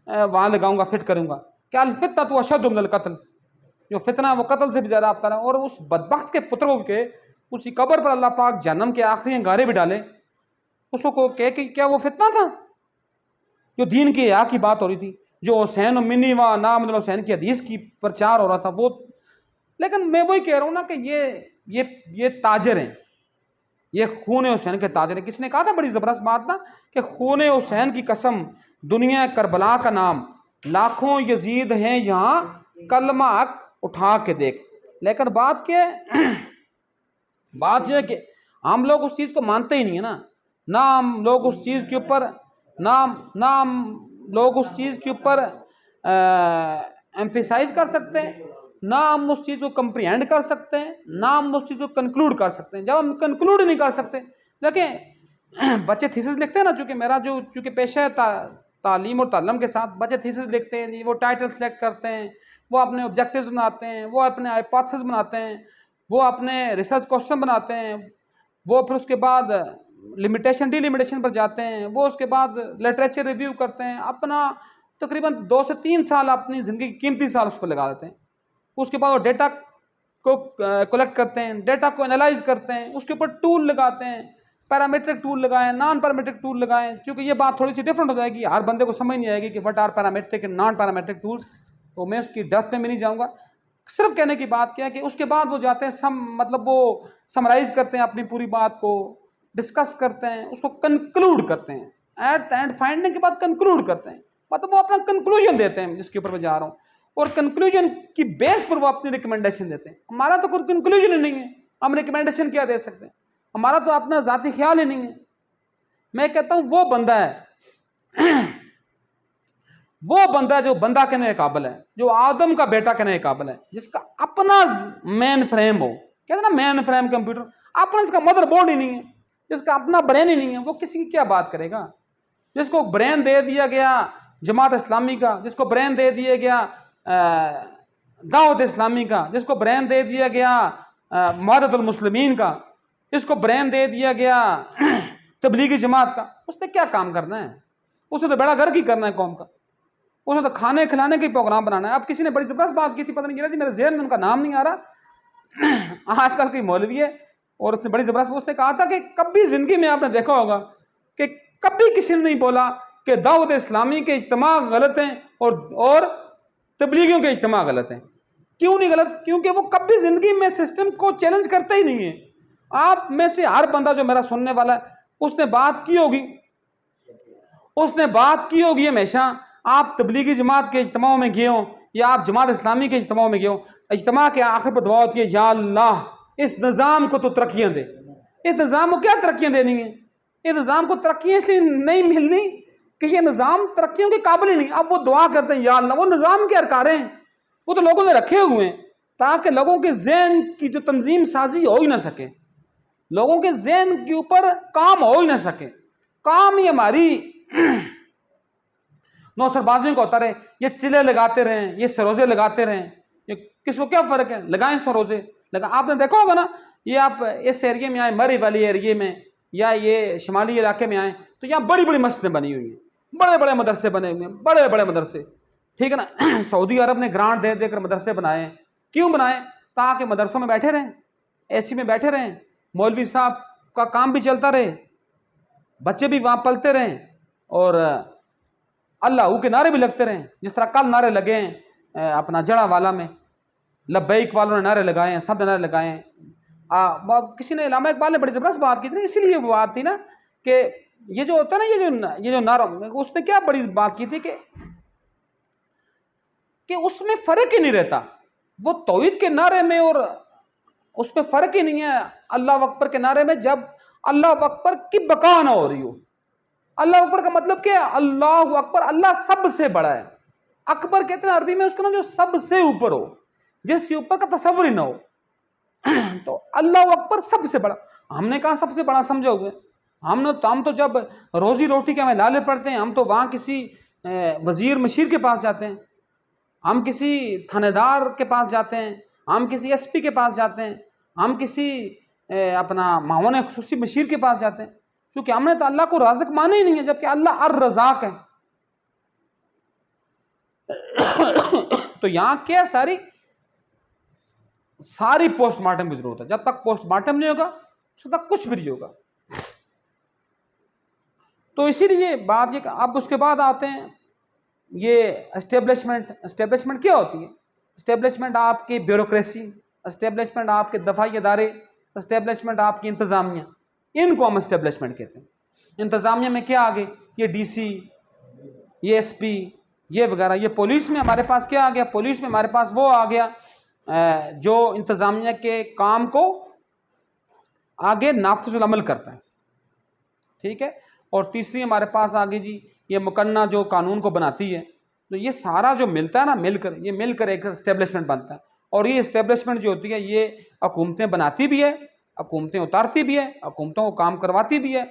وہاں لگاؤں گا، فٹ کروں گا کہ الفتنۃ اشد من القتل، جو فتنہ وہ قتل سے بھی زیادہ ابتر ہے۔ اور اس بدبخت کے پتروں کے اسی قبر پر اللہ پاک جہنم کے آخری انگارے بھی ڈالے، اس کو کہ کیا وہ فتنہ تھا؟ جو دین کی حیا کی بات ہو رہی تھی، جو حسین منی و نام الحسین کی حدیث کی پرچار ہو رہا تھا وہ۔ لیکن میں وہی کہہ رہا ہوں نا کہ یہ تاجر ہیں، یہ خون حسین کے تاجر ہیں۔ کس نے کہا تھا بڑی زبردست بات نا کہ خون حسین کی قسم، دنیا کربلا کا نام، لاکھوں یزید ہیں یہاں، کلمہ حق اٹھا کے دیکھ۔ لیکن بات یہ ہے کہ ہم لوگ اس چیز کو مانتے ہی نہیں ہیں نا، نہ ہم لوگ اس چیز کے اوپر ایمفیسائز کر سکتے ہیں، نہ ہم اس چیز کو کمپریہینڈ کر سکتے ہیں، نہ ہم اس چیز کو کنکلوڈ کر سکتے ہیں۔ جب ہم کنکلوڈ نہیں کر سکتے، دیکھیں بچے تھیسس لکھتے ہیں نا، چونکہ پیشہ ہے تعلیم اور تعلم کے ساتھ، بچے تھیسس لکھتے ہیں، وہ ٹائٹل سلیکٹ کرتے ہیں، وہ اپنے آبجیکٹیوز بناتے ہیں، وہ اپنے ہائپوتھیسس بناتے ہیں، وہ اپنے ریسرچ کوسچن بناتے ہیں، وہ پھر اس کے بعد لمیٹیشن ڈی لمیٹیشن پر جاتے ہیں، وہ اس کے بعد لٹریچر ریویو کرتے ہیں، اپنا تقریباً 2 سے 3 سال اپنی زندگی کی قیمتی سال اس پر لگا دیتے ہیں۔ اس کے بعد وہ ڈیٹا کو کلیکٹ کرتے ہیں، ڈیٹا کو انالائز کرتے ہیں، اس کے اوپر ٹول لگاتے ہیں، پیرامیٹرک ٹول لگائیں، نان پیرامیٹرک ٹول لگائیں، کیونکہ یہ بات تھوڑی سی ڈفرنٹ ہو جائے گی، ہر بندے کو سمجھ نہیں آئے گی کہ what are parametric and non parametric tools, تو میں اس کی ڈیپتھ میں بھی نہیں جاؤں گا۔ صرف کہنے کی بات کیا کہ اس کے بعد وہ جاتے ہیں مطلب وہ سمرائز کرتے ہیں اپنی پوری بات کو، ڈسکس کرتے ہیں، اس کو کنکلوڈ کرتے ہیں، ایٹ اینڈ فائنڈنگ کے بعد کنکلوڈ کرتے ہیں، مطلب وہ اپنا کنکلوژن دیتے ہیں جس کے اوپر میں جا رہا ہوں، اور کنکلوژن کی بیس پر وہ اپنی ریکمنڈیشن دیتے ہیں۔ ہمارا تو کوئی کنکلوژن ہی نہیں ہے، ہم ریکمنڈیشن کیا دے سکتے ہیں؟ ہمارا تو اپنا ذاتی خیال ہی نہیں ہے۔ میں کہتا ہوں وہ بندہ ہے وہ بندہ جو بندہ کہنے کے قابل ہے، جو آدم کا بیٹا کہنے کے قابل ہے، جس کا اپنا مین فریم ہو، کہتے ہیں نا مین فریم کمپیوٹر، اپنا اس کا مدر بورڈ ہی نہیں ہے، جس کا اپنا برین ہی نہیں ہے، وہ کسی کی کیا بات کرے گا؟ جس کو برین دے دیا گیا جماعت اسلامی کا، جس کو برین دے دیا گیا دعوت اسلامی کا، جس کو برین دے دیا گیا معاہدۃ المسلمین کا، جس کو برین دے دیا گیا تبلیغی جماعت کا، اس نے کیا کام کرنا ہے؟ اس نے تو بیڑا گرک ہی کرنا ہے قوم کا، اس نے تو کھانے کھلانے کے پروگرام بنانا ہے۔ اب کسی نے بڑی زبردست بات کی تھی، پتہ نہیں جی میرے ذہن میں ان کا نام نہیں آ رہا، آج کل کوئی مولوی ہے، اور اس نے بڑی زبردست اس نے کہا تھا کہ کبھی زندگی میں آپ نے دیکھا ہوگا کہ کبھی کسی نے نہیں بولا کہ دعوت اسلامی کے اجتماع غلط ہیں اور تبلیغیوں کے اجتماع غلط ہیں۔ کیوں نہیں غلط؟ کیونکہ وہ کبھی زندگی میں سسٹم کو چیلنج کرتے ہی نہیں ہے۔ آپ میں سے ہر بندہ جو میرا سننے والا ہے، اس نے بات کی ہوگی ہمیشہ، آپ تبلیغی جماعت کے اجتماعوں میں گئے ہوں یا آپ جماعت اسلامی کے اجتماعوں میں گئے ہوں، اجتماع کے آخر پر دعا ہوتی ہے، یا اللہ اس نظام کو تو ترقیاں دے۔ اس نظام کو کیا ترقیاں دینی ہیں؟ اس نظام کو ترقیاں اس لیے نہیں ملنی کہ یہ نظام ترقیوں کے قابل ہی نہیں۔ اب وہ دعا کرتے ہیں، یا اللہ، وہ نظام کے ارکان ہیں، وہ تو لوگوں نے رکھے ہوئے ہیں تاکہ لوگوں کے ذہن کی جو تنظیم سازی ہو ہی نہ سکے، لوگوں کے ذہن کے اوپر کام ہو ہی نہ سکے۔ کام ہی ہماری نوسر بازیوں کا ہوتا رہے، یہ چلے لگاتے رہیں، یہ سروزے لگاتے رہیں، یہ کس کو کیا فرق ہے؟ لگائیں سروزے آپ نے دیکھا ہوگا نا، یہ آپ اس ایریے میں آئیں، مری والی ایریے میں یا یہ شمالی علاقے میں آئیں تو یہاں بڑی بڑی مسجدیں بنی ہوئی ہیں، بڑے بڑے مدرسے بنے ہوئے ہیں، بڑے بڑے مدرسے، ٹھیک ہے نا۔ سعودی عرب نے گرانٹ دے دے کر مدرسے بنائے ہیں۔ کیوں بنائے؟ تاکہ مدرسوں میں بیٹھے رہیں، اے سی میں بیٹھے رہیں، مولوی صاحب کا کام بھی چلتا رہے، بچے بھی وہاں پلتے رہیں، اور اللہ کے نعرے بھی لگتے رہیں، جس طرح کل نعرے لگے ہیں اپنا جڑا والا میں، لبیک والوں نے نعرے لگائے ہیں، سب نے نعرے لگائے ہیں۔ کسی نے، علامہ اقبال نے بڑی زبردست بات کی تھی نا، اسی لیے وہ بات تھی نا کہ یہ جو ہوتا ہے نا، یہ جو نعرہ، اس نے کیا بڑی بات کی تھی کہ اس میں فرق ہی نہیں رہتا، وہ توحید کے نعرے میں اور اس میں فرق ہی نہیں ہے اللہ اکبر کے نعرے میں، جب اللہ اکبر کی بقا نہ ہو رہی ہو۔ اللہ اکبر کا مطلب کیا ہے؟ اللہ اکبر، اللہ سب سے بڑا ہے۔ اکبر کہتے ہیں عربی میں اس کو نا جو سب سے اوپر ہو، جس سے اوپر کا تصور ہی نہ ہو، تو اللہ اکبر سب سے بڑا۔ ہم نے کہاں سب سے بڑا سمجھا ہوئے؟ ہم تو جب روزی روٹی کے ہمیں لالے پڑتے ہیں، ہم تو وہاں کسی وزیر مشیر کے پاس جاتے ہیں، ہم کسی تھانے دار کے پاس جاتے ہیں، ہم کسی ایس پی کے پاس جاتے ہیں، ہم کسی اپنا معاون خصوصی مشیر کے پاس جاتے ہیں، کیونکہ ہم نے تو اللہ کو رازق مانا ہی نہیں ہے، جبکہ اللہ الرزاق ہے۔ تو یہاں کیا ساری پوسٹ مارٹم کی ضرورت ہے۔ جب تک پوسٹ مارٹم نہیں ہوگا اس تک کچھ بھی نہیں ہوگا۔ تو اسی لیے بات یہ کہ اب اس کے بعد آتے ہیں یہ اسٹیبلشمنٹ کیا ہوتی ہے؟ اسٹیبلشمنٹ آپ کی بیوروکریسی، اسٹیبلشمنٹ آپ کے دفاعی ادارے، اسٹیبلشمنٹ آپ کی انتظامیہ، ان کو ہم اسٹیبلشمنٹ کہتے ہیں۔ انتظامیہ میں کیا آگے؟ یہ ڈی سی، یہ ایس پی، یہ وغیرہ۔ یہ پولیس میں ہمارے پاس کیا آ گیا؟ پولیس میں ہمارے پاس وہ آ گیا جو انتظامیہ کے کام کو آگے نافذ العمل کرتا ہے، ٹھیک ہے۔ اور تیسری ہمارے پاس آگے جی یہ مقننہ جو قانون کو بناتی ہے۔ تو یہ سارا جو ملتا ہے نا، مل کر ایک اسٹیبلشمنٹ بنتا ہے۔ اور یہ اسٹیبلشمنٹ جو ہوتی ہے یہ حکومتیں بناتی بھی ہے، حکومتیں اتارتی بھی ہے، حکومتوں کو کام کرواتی بھی ہے،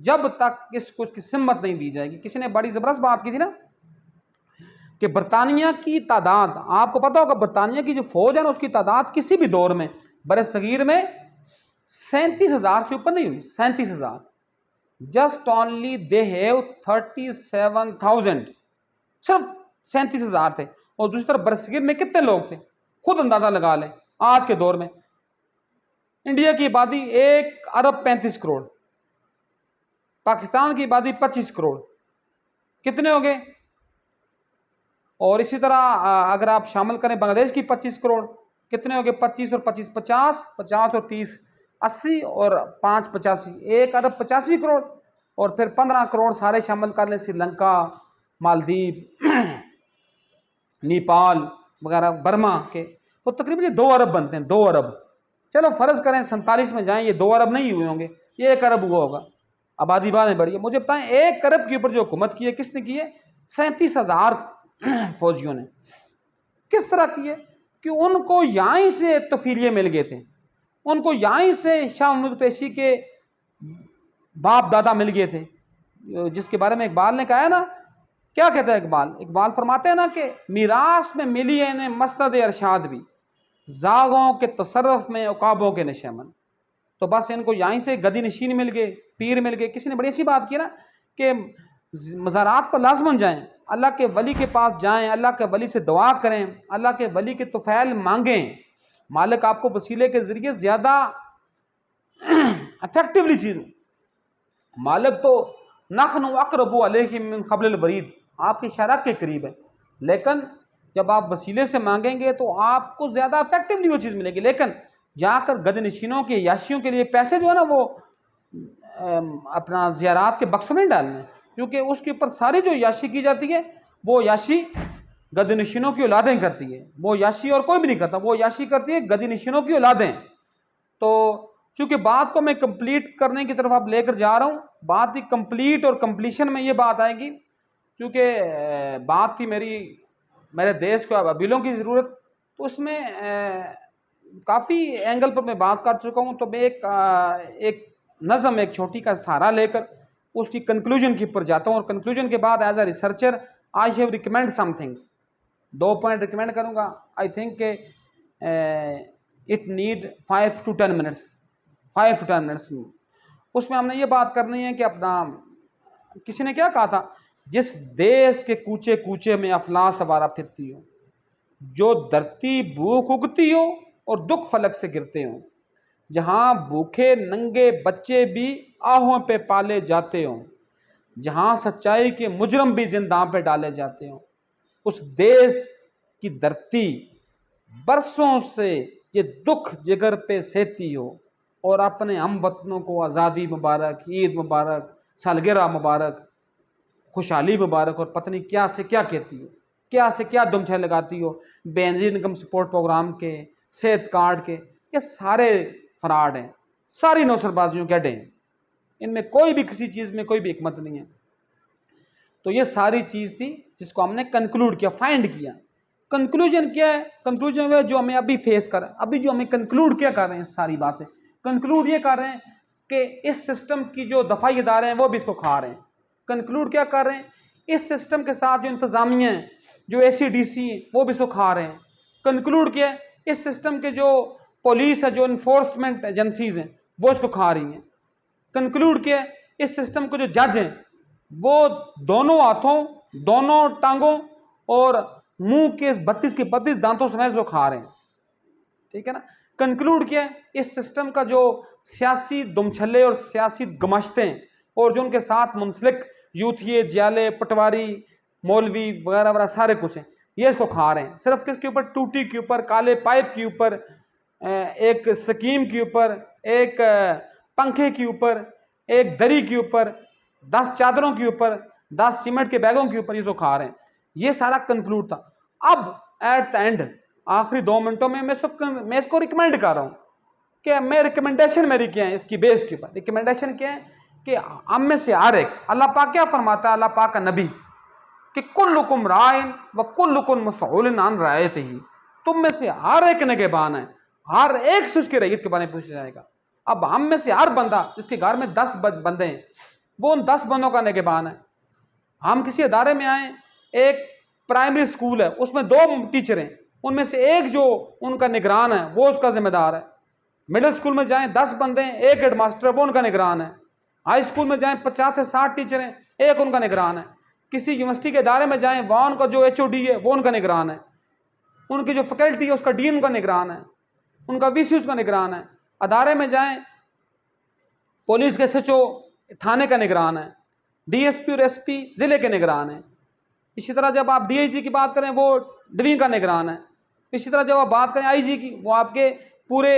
جب تک اس کو سمت نہیں دی جائے گی۔ کسی نے بڑی زبردست بات کی تھی نا کہ برطانیہ کی تعداد، آپ کو پتا ہوگا برطانیہ کی جو فوج ہے نا، اس کی تعداد کسی بھی دور میں بر صغیر میں 37,000 سے اوپر نہیں ہوئی۔ 37,000، جسٹ اونلی دے ہیو 37,000، صرف 37,000 تھے۔ اور دوسری طرف بر صغیر میں کتنے لوگ تھے؟ خود اندازہ لگا لیں۔ آج کے دور میں انڈیا کی آبادی 1,35,00,000,000، پاکستان کی آبادی 25 کروڑ، کتنے ہو گئے؟ اور اسی طرح اگر آپ شامل کریں بنگلہ دیش کی 25 کروڑ، کتنے ہو گئے؟ 25 اور 25 50، 50 اور 30 80 اور 5 85، 1 ارب 85 کروڑ، اور پھر 15 کروڑ سارے شامل کر لیں سری لنکا، مالدیپ، نیپال وغیرہ، برما کے، تو تقریباً یہ 2 ارب بنتے ہیں، 2 ارب۔ چلو فرض کریں 47 میں جائیں، یہ 2 ارب نہیں ہوئے ہوں گے، یہ 1 ارب ہوا ہوگا، آبادی بعد میں بڑھی ہے۔ مجھے بتائیں 1 ارب کے اوپر جو حکومت کی ہے کس نے کی ہے؟ 37,000 فوجیوں نے۔ کس طرح کی ہے؟ کہ ان کو یہیں سے تفیلیے مل گئے تھے، ان کو یہیں سے شاہ محمود قریشی کے باپ دادا مل گئے تھے، جس کے بارے میں اقبال نے کہا ہے نا، کیا کہتا ہے اقبال؟ اقبال فرماتے ہیں نا کہ میراث میں ملی ہے انہیں مسند ارشاد بھی، زاغوں کے تصرف میں عقابوں کے نشیمن۔ تو بس ان کو یہیں سے گدی نشین مل گئے، پیر مل گئے۔ کسی نے بڑی اچھی بات کی نا کہ مزارات پر لازماً جائیں، اللہ کے ولی کے پاس جائیں، اللہ کے ولی سے دعا کریں، اللہ کے ولی کے طفیل مانگیں، مالک آپ کو وسیلے کے ذریعے زیادہ افیکٹولی چیز، مالک تو نحن اقرب علیہ من حبل الورید، آپ کی شرح کے قریب ہے، لیکن جب آپ وسیلے سے مانگیں گے تو آپ کو زیادہ افیکٹولی وہ چیز ملے گی۔ لیکن جا کر گد نشینوں کے، یاشیوں کے لیے پیسے جو ہے نا وہ اپنا زیارات کے بکسوں میں ڈالنے، کیونکہ اس کے اوپر ساری جو یاشی کی جاتی ہے وہ یاشی گد نشینوں کی اولادیں کرتی ہے، وہ یاشی اور کوئی بھی نہیں کرتا، وہ یاشی کرتی ہے گد نشینوں کی اولادیں۔ تو چونکہ بات کو میں کمپلیٹ کرنے کی طرف اب لے کر جا رہا ہوں، بات کی کمپلیٹ اور کمپلیشن میں یہ بات آئے گی، چونکہ بات تھی میرے دیش کو ابیلوں کی ضرورت، تو اس میں کافی اینگل پر میں بات کر چکا ہوں، تو میں ایک نظم، ایک چھوٹی کا سہارا لے کر اس کی کنکلوژن کے اوپر جاتا ہوں، اور کنکلوژن کے بعد as a researcher I have recommend something, 2 point recommend کروں گا۔ آئی تھنک کہ it need 5 to 10 minutes, 5 to 10 minutes. اس میں ہم نے یہ بات کرنی ہے کہ اپنا، کسی نے کیا کہا تھا، جس دیش کے کوچے کوچے میں افلاس سوارا پھرتی ہو، جو دھرتی بھوک اگتی ہو اور دکھ فلک سے گرتے ہوں، جہاں بھوکے ننگے بچے بھی آہوں پہ پالے جاتے ہوں، جہاں سچائی کے مجرم بھی زنداں پہ ڈالے جاتے ہوں، اس دیش کی دھرتی برسوں سے یہ دکھ جگر پہ سہتی ہو، اور اپنے ہم وطنوں کو آزادی مبارک، عید مبارک، سالگرہ مبارک، خوشحالی مبارک، اور پتہ نہیں کیا سے کیا کہتی ہو، کیا سے کیا دمچے لگاتی ہو، بینظیر انکم سپورٹ پروگرام کے، صحت کارڈ کے، یہ سارے فراڈ ہیں، ساری نوسر بازیوں کے اڈے ہیں، ان میں کوئی بھی کسی چیز میں کوئی بھی حکمت نہیں ہے۔ تو یہ ساری چیز تھی جس کو ہم نے کنکلوڈ کیا، فائنڈ کیا۔ کنکلوژن کیا ہے؟ کنکلوژن ہے جو ہمیں ابھی فیس کر، ابھی جو ہمیں کنکلوڈ کیا کر رہے ہیں اس ساری بات سے، کنکلوڈ یہ کر رہے ہیں کہ اس سسٹم کی جو دفاعی ادارے ہیں وہ بھی اس کو کھا رہے ہیں۔ کنکلوڈ کیا کر رہے ہیں؟ اس سسٹم کے ساتھ جو انتظامیہ ہیں، جو اے سی ڈی سی ہیں، وہ بھی اس کو کھا رہے ہیں۔ کنکلوڈ کیا ہے؟ اس سسٹم کے جو پولیس ہے، جو انفورسمنٹ ایجنسیز ہیں، وہ اس کو کھا رہی ہیں۔ کنکلوڈ کیا ہے؟ اس سسٹم کے جو جج ہیں، وہ دونوں ہاتھوں، دونوں ٹانگوں اور منہ کے 32 کے 32 دانتوں سمیت وہ کھا رہے ہیں، ٹھیک ہے نا۔ کنکلوڈ کیا ہے؟ اس سسٹم کا جو سیاسی دمچھلے اور سیاسی گماشتے ہیں، اور جو ان کے ساتھ منسلک یوتھیے، جیالے، پٹواری، مولوی وغیرہ وغیرہ سارے کچھ ہیں، یہ اس کو کھا رہے ہیں۔ صرف کس کے اوپر؟ ٹوٹی کے اوپر، کالے پائپ کے اوپر، ایک سکیم کے اوپر، ایک پنکھے کے اوپر، ایک دری کے اوپر، 10 چادروں کے اوپر، 10 سیمنٹ کے بیگوں کے اوپر یہ جو کھا رہے ہیں۔ یہ سارا کنکلوڈ تھا۔ اب ایٹ دا اینڈ، آخری 2 منٹوں میں میں اس کو ریکمینڈ کر رہا ہوں کہ میں ریکمنڈیشن میری کیا ہے اس کی بیس کے اوپر، ریکمنڈیشن کیا ہے کہ ہم میں سے ہر ایک، اللہ پاک کیا فرماتا ہے، اللہ پاک کا نبی، کہ کلکم رائن و کلکم مسئول عن رعیتہ، تم میں سے ہر ایک نگہبان ہے، ہر ایک سے اس کی رعیت کے بارے میں پوچھا جائے گا۔ اب ہم میں سے ہر بندہ جس کے گھر میں 10 بندے ہیں، وہ ان 10 بندوں کا نگہبان ہے۔ ہم کسی ادارے میں آئیں، ایک پرائمری سکول ہے، اس میں 2 ٹیچر ہیں، ان میں سے ایک جو ان کا نگران ہے وہ اس کا ذمہ دار ہے۔ مڈل سکول میں جائیں، 10 بندے ہیں، ایک ہیڈ ماسٹر ہے، وہ ان کا نگران ہے۔ ہائی سکول میں جائیں، 50 سے 60 ٹیچر ہیں، ایک ان کا نگران ہے۔ کسی یونیورسٹی کے ادارے میں جائیں، وہاں ان کا جو ایچ او ڈی ہے وہ ان کا نگران ہے، ان کی جو فیکلٹی ہے اس کا ڈین ان کا نگران ہے، ان کا وی سی اس کا نگران ہے۔ ادارے میں جائیں، پولیس کے ایس ایچ او تھانے کا نگران ہے، ڈی ایس پی اور ایس پی ضلع کے نگران ہیں۔ اسی طرح جب آپ ڈی آئی جی کی بات کریں وہ ڈویژن کا نگران ہے. اسی طرح جب آپ بات کریں آئی جی کی وہ آپ کے پورے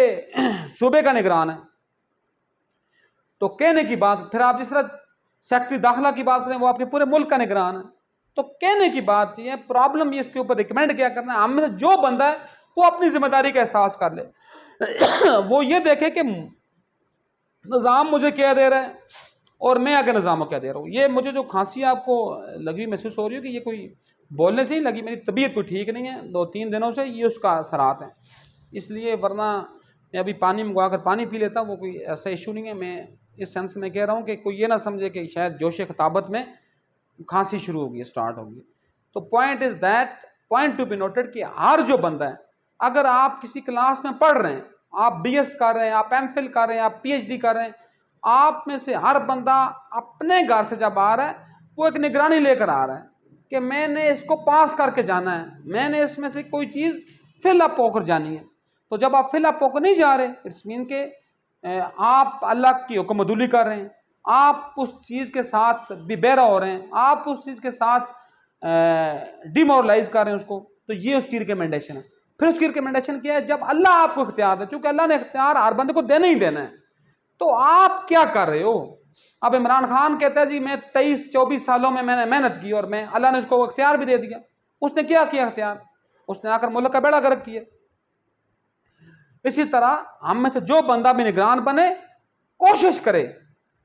صوبے کا نگران ہے. تو کہنے کی بات پھر آپ جس طرح سیکٹری داخلہ کی بات کریں وہ آپ کے پورے ملک کا نگران ہے. تو کہنے کی بات یہ پرابلم یہ اس کے اوپر ریکمینڈ کیا کرنا ہے ہم میں سے جو بندہ ہے وہ اپنی ذمہ داری کا احساس کر لے. وہ یہ دیکھے کہ نظام مجھے کیا دے رہا ہے اور میں آگے نظام کو کیا دے رہا ہوں. یہ مجھے جو کھانسی آپ کو لگی محسوس ہو رہی ہے کہ یہ کوئی بولنے سے ہی لگی, میری طبیعت کوئی ٹھیک نہیں ہے 2-3 دنوں سے, یہ اس کا اثرات ہیں. اس لیے ورنہ میں ابھی پانی منگوا کر پانی پی لیتا, وہ کوئی ایسا ایشو نہیں ہے. میں اس سینس میں کہہ رہا ہوں کہ کوئی یہ نہ سمجھے کہ شاید جوش خطابت میں کھانسی شروع ہوگی, اسٹارٹ ہوگی. تو point is that, point to be noted کہ ہر جو بندہ ہے, اگر آپ کسی کلاس میں پڑھ رہے ہیں, آپ بی ایس کر رہے ہیں, آپ ایم فل کر رہے ہیں, آپ پی ایچ ڈی کر رہے ہیں, آپ میں سے ہر بندہ اپنے گھر سے جب آ رہا ہے وہ ایک نگرانی لے کر آ رہا ہے کہ میں نے اس کو پاس کر کے جانا ہے, میں نے اس میں سے کوئی چیز فل اپ ہو کر جانی ہے. تو جب آپ فل اپ ہو کر نہیں جا رہے, اٹس مین کہ آپ اللہ کی حکم عدولی کر رہے ہیں, آپ اس چیز کے ساتھ بھی بہرا ہو رہے ہیں, آپ اس چیز کے ساتھ ڈیمورلائز کر رہے ہیں اس کو, تو یہ اس کی ریکمنڈیشن ہے. پھر اس کی ریکمنڈیشن کیا ہے, جب اللہ آپ کو اختیار دے, چونکہ اللہ نے اختیار ہر بندے کو دینا ہی دینا ہے, تو آپ کیا کر رہے ہو. اب عمران خان کہتا ہے جی میں 23-24 سالوں میں نے محنت کی اور میں اللہ نے اس کو اختیار بھی دے دیا. اس نے کیا اختیار, اس نے آ کر ملک کا بیڑا گرک کیا. اسی طرح ہم میں سے جو بندہ بھی نگران بنے, کوشش کرے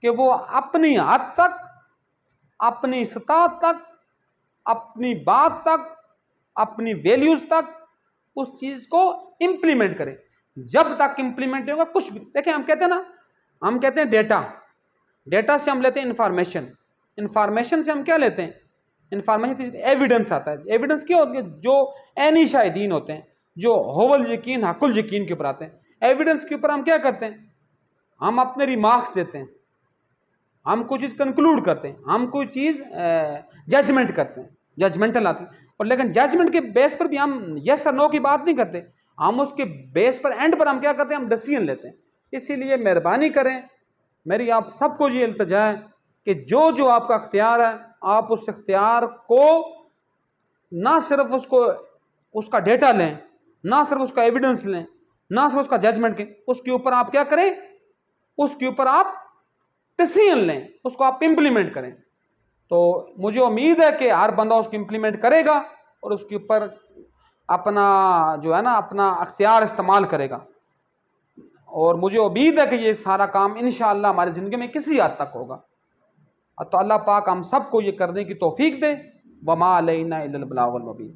کہ وہ اپنی حد تک, اپنی استطاعت تک, اپنی بات تک, اپنی ویلیوز تک اس چیز کو امپلیمنٹ کرے. جب تک امپلیمنٹ ہوگا کچھ بھی, دیکھیں ہم کہتے ہیں نا, ہم کہتے ہیں ڈیٹا, ڈیٹا سے ہم لیتے ہیں انفارمیشن, انفارمیشن سے ہم کیا لیتے ہیں, انفارمیشن ایویڈنس آتا ہے. ایویڈنس کیا ہوتی ہے, جو عینی شاہدین ہوتے ہیں, جو حول یقین حق الیقین کے اوپر آتے ہیں. ایویڈنس کے اوپر ہم کیا کرتے ہیں, ہم اپنے ریمارکس دیتے ہیں, ہم کوئی چیز کنکلوڈ کرتے ہیں, ہم کوئی چیز ججمنٹ کرتے ہیں, ججمنٹل آتی ہے. اور لیکن ججمنٹ کے بیس پر بھی ہم یس اور نو کی بات نہیں کرتے, ہم اس کے بیس پر اینڈ پر ہم کیا کرتے ہیں, ہم ڈیسیژن لیتے ہیں. اسی لیے مہربانی کریں, میری آپ سب کو یہ التجا ہے کہ جو آپ کا اختیار ہے, آپ اس اختیار کو نہ صرف اس کا ڈیٹا لیں, نہ صرف اس کا ایویڈنس لیں, نہ صرف اس کا ججمنٹ کے, اس کے اوپر آپ کیا کریں, اس کے اوپر آپ ڈیسیژن لیں, اس کو آپ امپلیمنٹ کریں. تو مجھے امید ہے کہ ہر بندہ اس کو امپلیمنٹ کرے گا اور اس کے اوپر اپنا جو ہے نا اپنا اختیار استعمال کرے گا. اور مجھے امید ہے کہ یہ سارا کام انشاءاللہ ہماری زندگی میں کسی حد تک ہوگا. تو اللہ پاک ہم سب کو یہ کرنے کی توفیق دے. وما علینا الا البلاغ المبین.